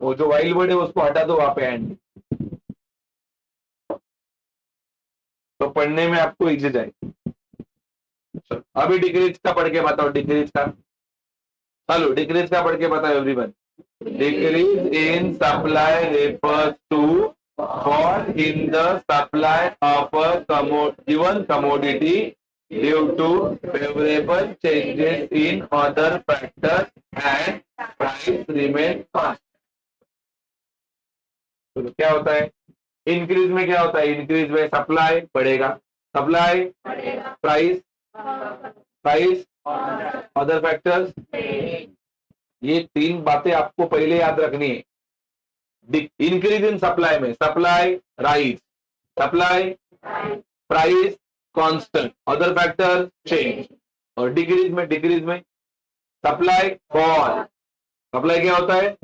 वो जो while वर्ड है उसको हटा दो, वहां पे and, तो पढ़ने में आपको इजी जाएगी. अभी डिक्रीज का पढ़ के बताओ. डिक्रीज का, चलो डिक्रीज का पढ़ के बताओ everyone. Decrease in supply refers to fall in the supply of a given commodity due to favourable changes in other factors and price remain constant. तो क्या होता है इंक्रीज में? क्या होता है इंक्रीज में? सप्लाई बढ़ेगा, supply, price, price, other factors. ये तीन बातें आपको पहले याद रखनी है. इंक्रीज इन सप्लाई में supply rise, supply price constant, other factor change. और डिक्रीज में सप्लाई फॉल, सप्लाई क्या होता है?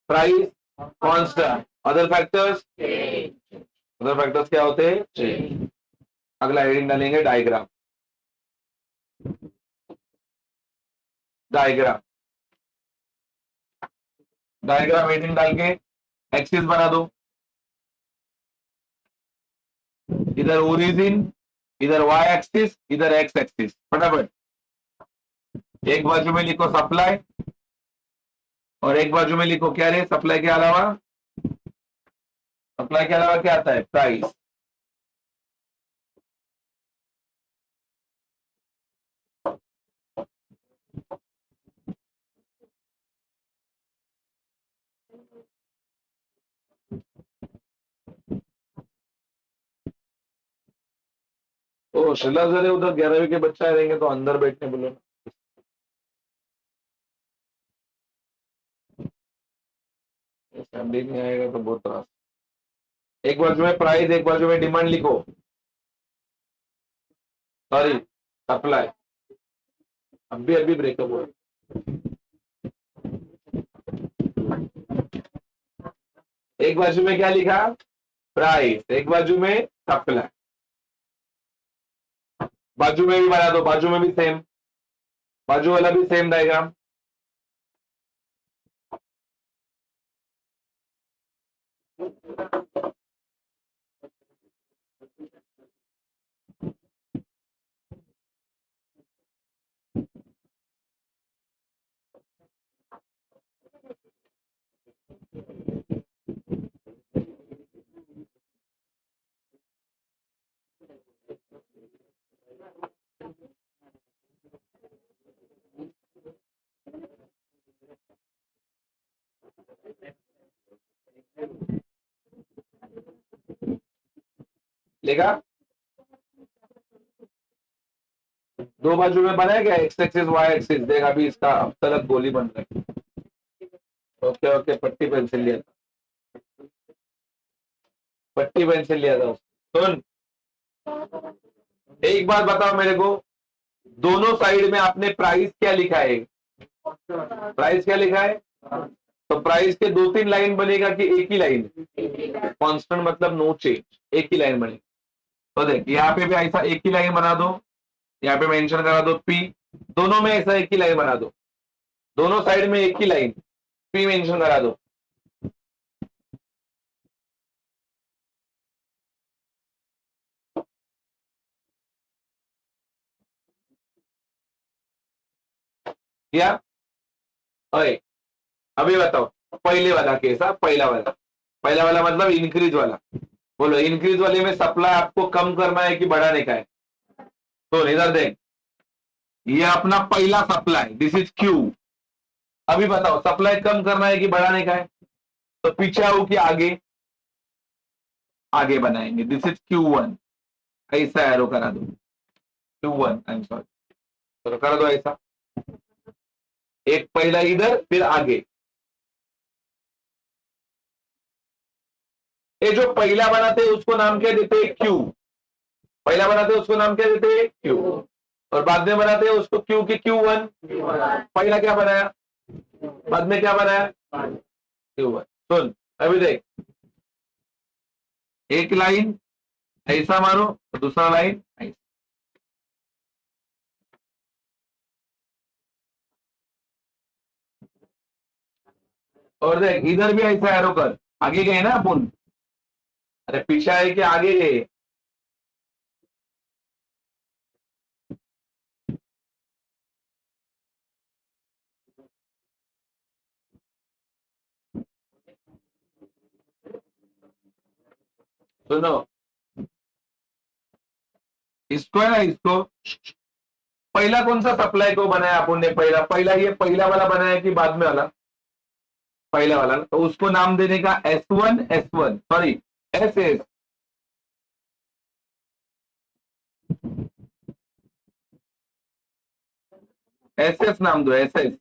प्राइस कांस्टेंट, अदर फैक्टर्स क्या होते हैं? चेंज। अगला हेडिंग डालेंगे डायग्राम। डायग्राम हेडिंग डाल के एक्सिस बना दो। इधर ओरिजिन, इधर वाई एक्सिस, इधर एक्स एक्सिस। फटाफट एक बाजू में लिखो सप्लाई और एक बाजू में लिखो क्या रे? सप्लाई के अलावा क्या आता है? प्राइस। तो शिला जरे उधर 11वीं के बच्चा रहेंगे तो अंदर बैठने बोलो। फैमिली नहीं आएगा तो बहुत त्रास। एक बाजू में प्राइस, एक बाजू में डिमांड लिखो। Sorry, supply. अभी ब्रेकअप हुआ। एक बाजू में क्या लिखा? प्राइस, एक बाजू में सप्लाई। बाजू में भी बना दो, बाजू में भी सेम, बाजू वाला भी सेम डायग्राम। लेगा? दो बाजू में बनाया क्या? X axis y axis. देख अभी इसका अब तक गोली बन रहा है। ओके ओके, पट्टी पेंसिल लिया था, पट्टी पेंसिल लिया था। सुन, एक बात बताओ मेरे को, दोनों साइड में आपने प्राइस क्या लिखा है? प्राइस क्या लिखा है? तो प्राइस के दो तीन लाइन बनेगा कि एक ही लाइन? कांस्टेंट मतलब नो चेंज, एक ही लाइन बनेगी। तो देख यहाँ पे भी ऐसा एक ही लाइन बना दो, यहाँ पे मेंशन करा दो पी, दोनों में ऐसा एक ही लाइन बना दो, दोनों साइड में एक ही लाइन पी मेंशन करा दो। क्या? ओए अभी बताओ, पहले वाला कैसा? पहला वाला मतलब इंक्रीज वाला। बोलो, इंक्रीज वाले में सप्लाई आपको कम करना है कि बढ़ाने का है? तो इधर देख, ये अपना पहला सप्लाई, दिस इज क्यू। अभी बताओ सप्लाई कम करना है कि बढ़ाने का है? तो पीछे आओ कि आगे? आगे बनाएंगे। दिस इज Q1, ऐसा एरो करा दो। Q1, आई एम सॉरी, तो करा दो ऐसा, एक पहला इधर फिर आगे। ये जो पहला बनाते हैं उसको नाम क्या देते हैं? क्यू। पहला बनाते हैं उसको नाम क्या देते हैं? क्यू। और बाद में बनाते हैं उसको क्यू की Q1। पहला क्या बनाया, बाद में क्या बनाया? Q1। सुन अभी देख, एक लाइन ऐसा मारो, दूसरा लाइन ऐसा। और देख इधर भी ऐसा एरो कर। आगे गए ना अपन? अरे पीछे है कि आगे गए? सुनो, इसको है ना, इसको पहला कौन सा सप्लाई को बनाया अपन ने? पहला ये पहला वाला बनाया कि बाद में वाला? पहला वाला। तो उसको नाम देने का S1 सॉरी SS। SS नाम दो, SS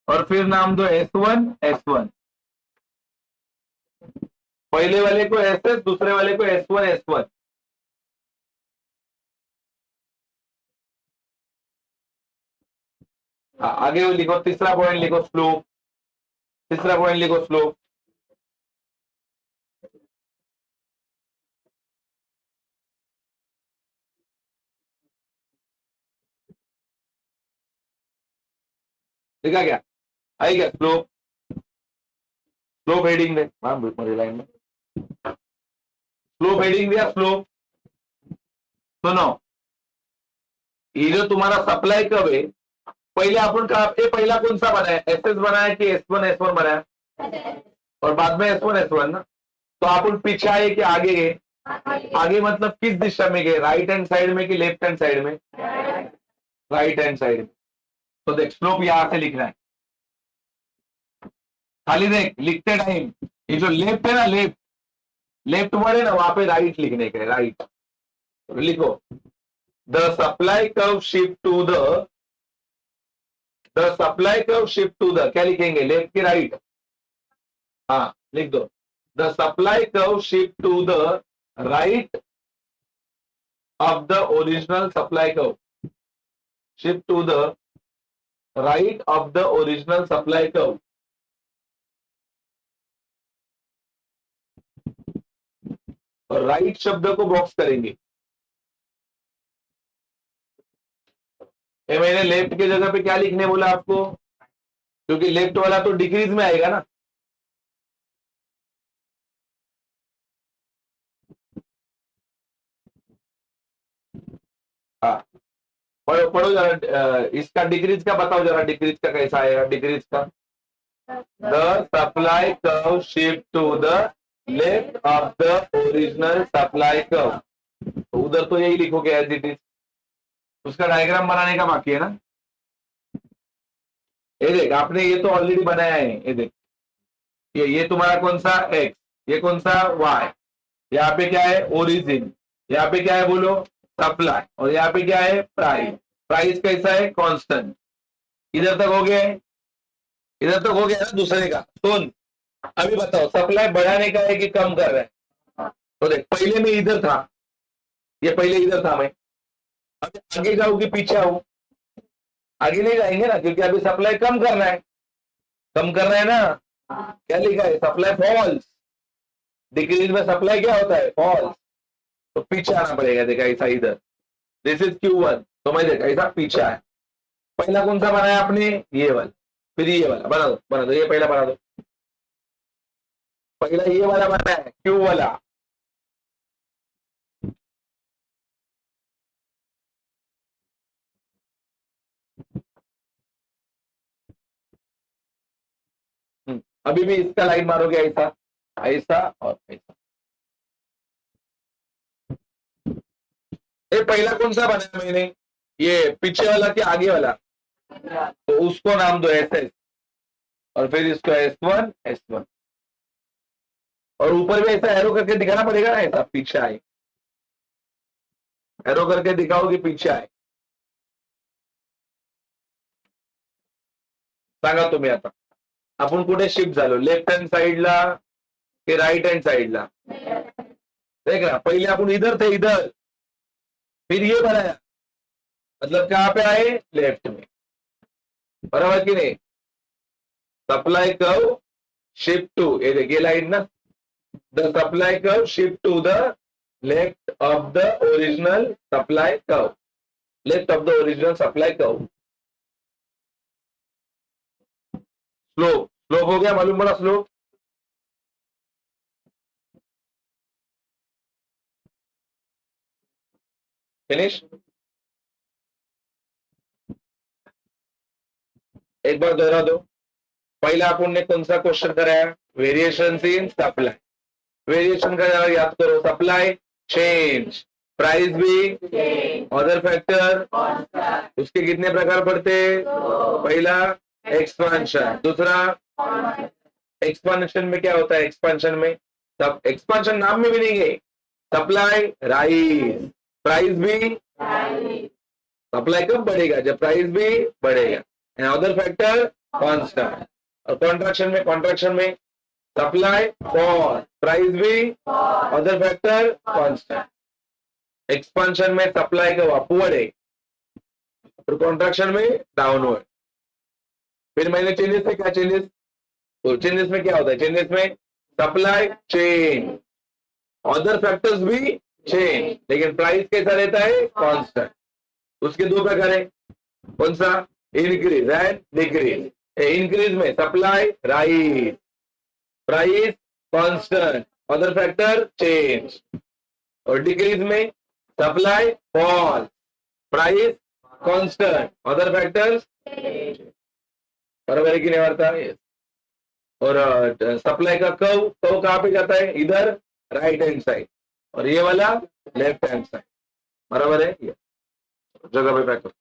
और फिर नाम दो S1। पहले वाले को SS, दूसरे वाले को S1। आगे वो लिखो, तीसरा पॉइंट लिखो स्लोप। तीसरा पॉइंट लिखो स्लोप। देखा क्या? आई क्या स्लोप? स्लोप हेडिंग दे मध्ये लाइन में स्लोप हेडिंग दिया स्लोप। सुनो, ये जो तुम्हारा सप्लाई कब है, पहले अपन का ये पहला कौन सा बनाया, एस एस बनाया कि एस वन बनाया, और बाद में एस वन ना। तो अपन पीछे आए कि आगे गए? आगे मतलब किस दिशा में गए, राइट हैंड साइड में कि लेफ्ट हैंड साइड में? राइट हैंड साइड में। तो देख स्लोप यहां से लिखना है, खाली देख लिखते टाइम ये जो लेफ्ट है ना, लेफ्ट लेफ्ट वर्ड है ना, वहां पे राइट लिखने का है, राइट। तो लिखो the supply curve shift to the supply curve shift to the, क्या लिखेंगे, लेफ्ट की राइट? हाँ लिख दो, the supply curve shift to the right of the original supply curve, shift to the right of the original supply curve. और राइट शब्द को बॉक्स करेंगे। ये मैंने लेफ्ट की जगह पे क्या लिखने बोला आपको, क्योंकि लेफ्ट वाला तो डिक्रीज में आएगा ना। हाँ पढ़ो पढ़ो जरा, इसका डिक्रीज का बताओ जरा, डिक्रीज का कैसा आएगा, डिक्रीज का? The supply curve shift to the left of the original supply curve. तो उधर तो यही लिखोगे एज इट इज, उसका डायग्राम बनाने का बाकी है ना। ये देख आपने ये तो ऑलरेडी बनाया है, ये देख ये तुम्हारा कौन सा एक्स, ये कौन सा वाई, यहाँ पे क्या है ओरिजिन, यहाँ पे क्या है बोलो सप्लाई, और यहाँ पे क्या है प्राइस। प्राइस कैसा है कांस्टेंट। इधर तक हो गया है, इधर तक हो गया ना दूसरे का। सुन अभी बताओ सप्लाई बढ़ाने का है कि कम कर रहा है? तो देख पहले मैं इधर था, ये पहले इधर था मैं, अभी आगे जाऊँ कि पीछे आऊं? आगे नहीं जाएंगे ना, क्योंकि अभी सप्लाई कम करना है, कम करना है ना। क्या लिखा है, सप्लाई फॉल्स। डिक्रीज में सप्लाई क्या होता है, फॉल्स। तो पीछे आना पड़ेगा, देखा ऐसा इधर, दिस इज Q1, तो मैं देखा ऐसा पीछे है। पहला कौन सा बनाया आपने, ये वाला, फिर ये वाला बना दो, ये पहला बना दो, पहला ये वाला बनाया है Q वाला। अभी भी इसका लाइन मारोगे ऐसा, ऐसा और ऐसा। ये पहला कौन सा बनाया मैंने, ये पीछे वाला कि आगे वाला? तो उसको नाम दो एस एस, और फिर इसको S1 और ऊपर भी ऐसा एरो करके दिखाना पड़ेगा ना, ऐसा पीछे आए, एरो करके दिखाओ कि पीछे आए। सांगा तुम्ही आता आपण कुठे शिफ्ट झालो, लेफ्ट हँड साइडला कि राइट हैंड साइडला? देख रहा पहले अपन इधर थे, इधर, फिर ये बनाया, मतलब कहां पे आए, लेफ्ट में, बराबर कि नहीं? सप्लाई कर्व शिफ्ट टू, ये देखिए लाइन ना, the supply curve shift to the left of the original supply curve, left of the original supply curve. Slope, slope हो गया, मालूम पड़ा स्लोप? फिनिश। एक बार दोहरा दो, पहला अपन ने कौन सा क्वेश्चन कराया, वेरिएशन इन सप्लाई। वेरिएशन का जरा याद करो, सप्लाई चेंज, प्राइस भी, अदर फैक्टर, उसके कितने प्रकार पड़ते? पहला एक्सपांशन, दूसरा एक्सपांशन में क्या होता है, एक्सपांशन में सब, एक्सपांशन नाम में भी नहीं है, सप्लाई राइज, प्राइस भी, सप्लाई कब बढ़ेगा, जब प्राइस भी बढ़ेगा, एंड अदर फैक्टर कांस्टेंट। और कॉन्ट्रैक्शन में सप्लाई फॉल, प्राइस भी, अदर फैक्टर कांस्टेंट। एक्सपांशन में सप्लाई का अपवर्ड है, और कॉन्ट्रैक्शन में डाउनवर्ड। फिर मैंने चेंजेस में क्या चेंजेस, तो चेंजेस में क्या होता है, चेंजेस में सप्लाई चेंज, अदर फैक्टर्स भी चेंज, लेकिन प्राइस कैसा रहता है, कांस्टेंट। उसके दो प्रकार है, कौन सा, इंक्रीज एंड डिक्रीज। इंक्रीज में supply rise, price constant, other factor change, और डिक्रीज में supply fall, price constant, other factors बराबर है कि नहीं वार्ता? और सप्लाई का कर्व कहाँ पे जाता है? इधर राइट हैंड साइड, और ये वाला लेफ्ट हैंड साइड, बराबर है? जगह पे पैक करो।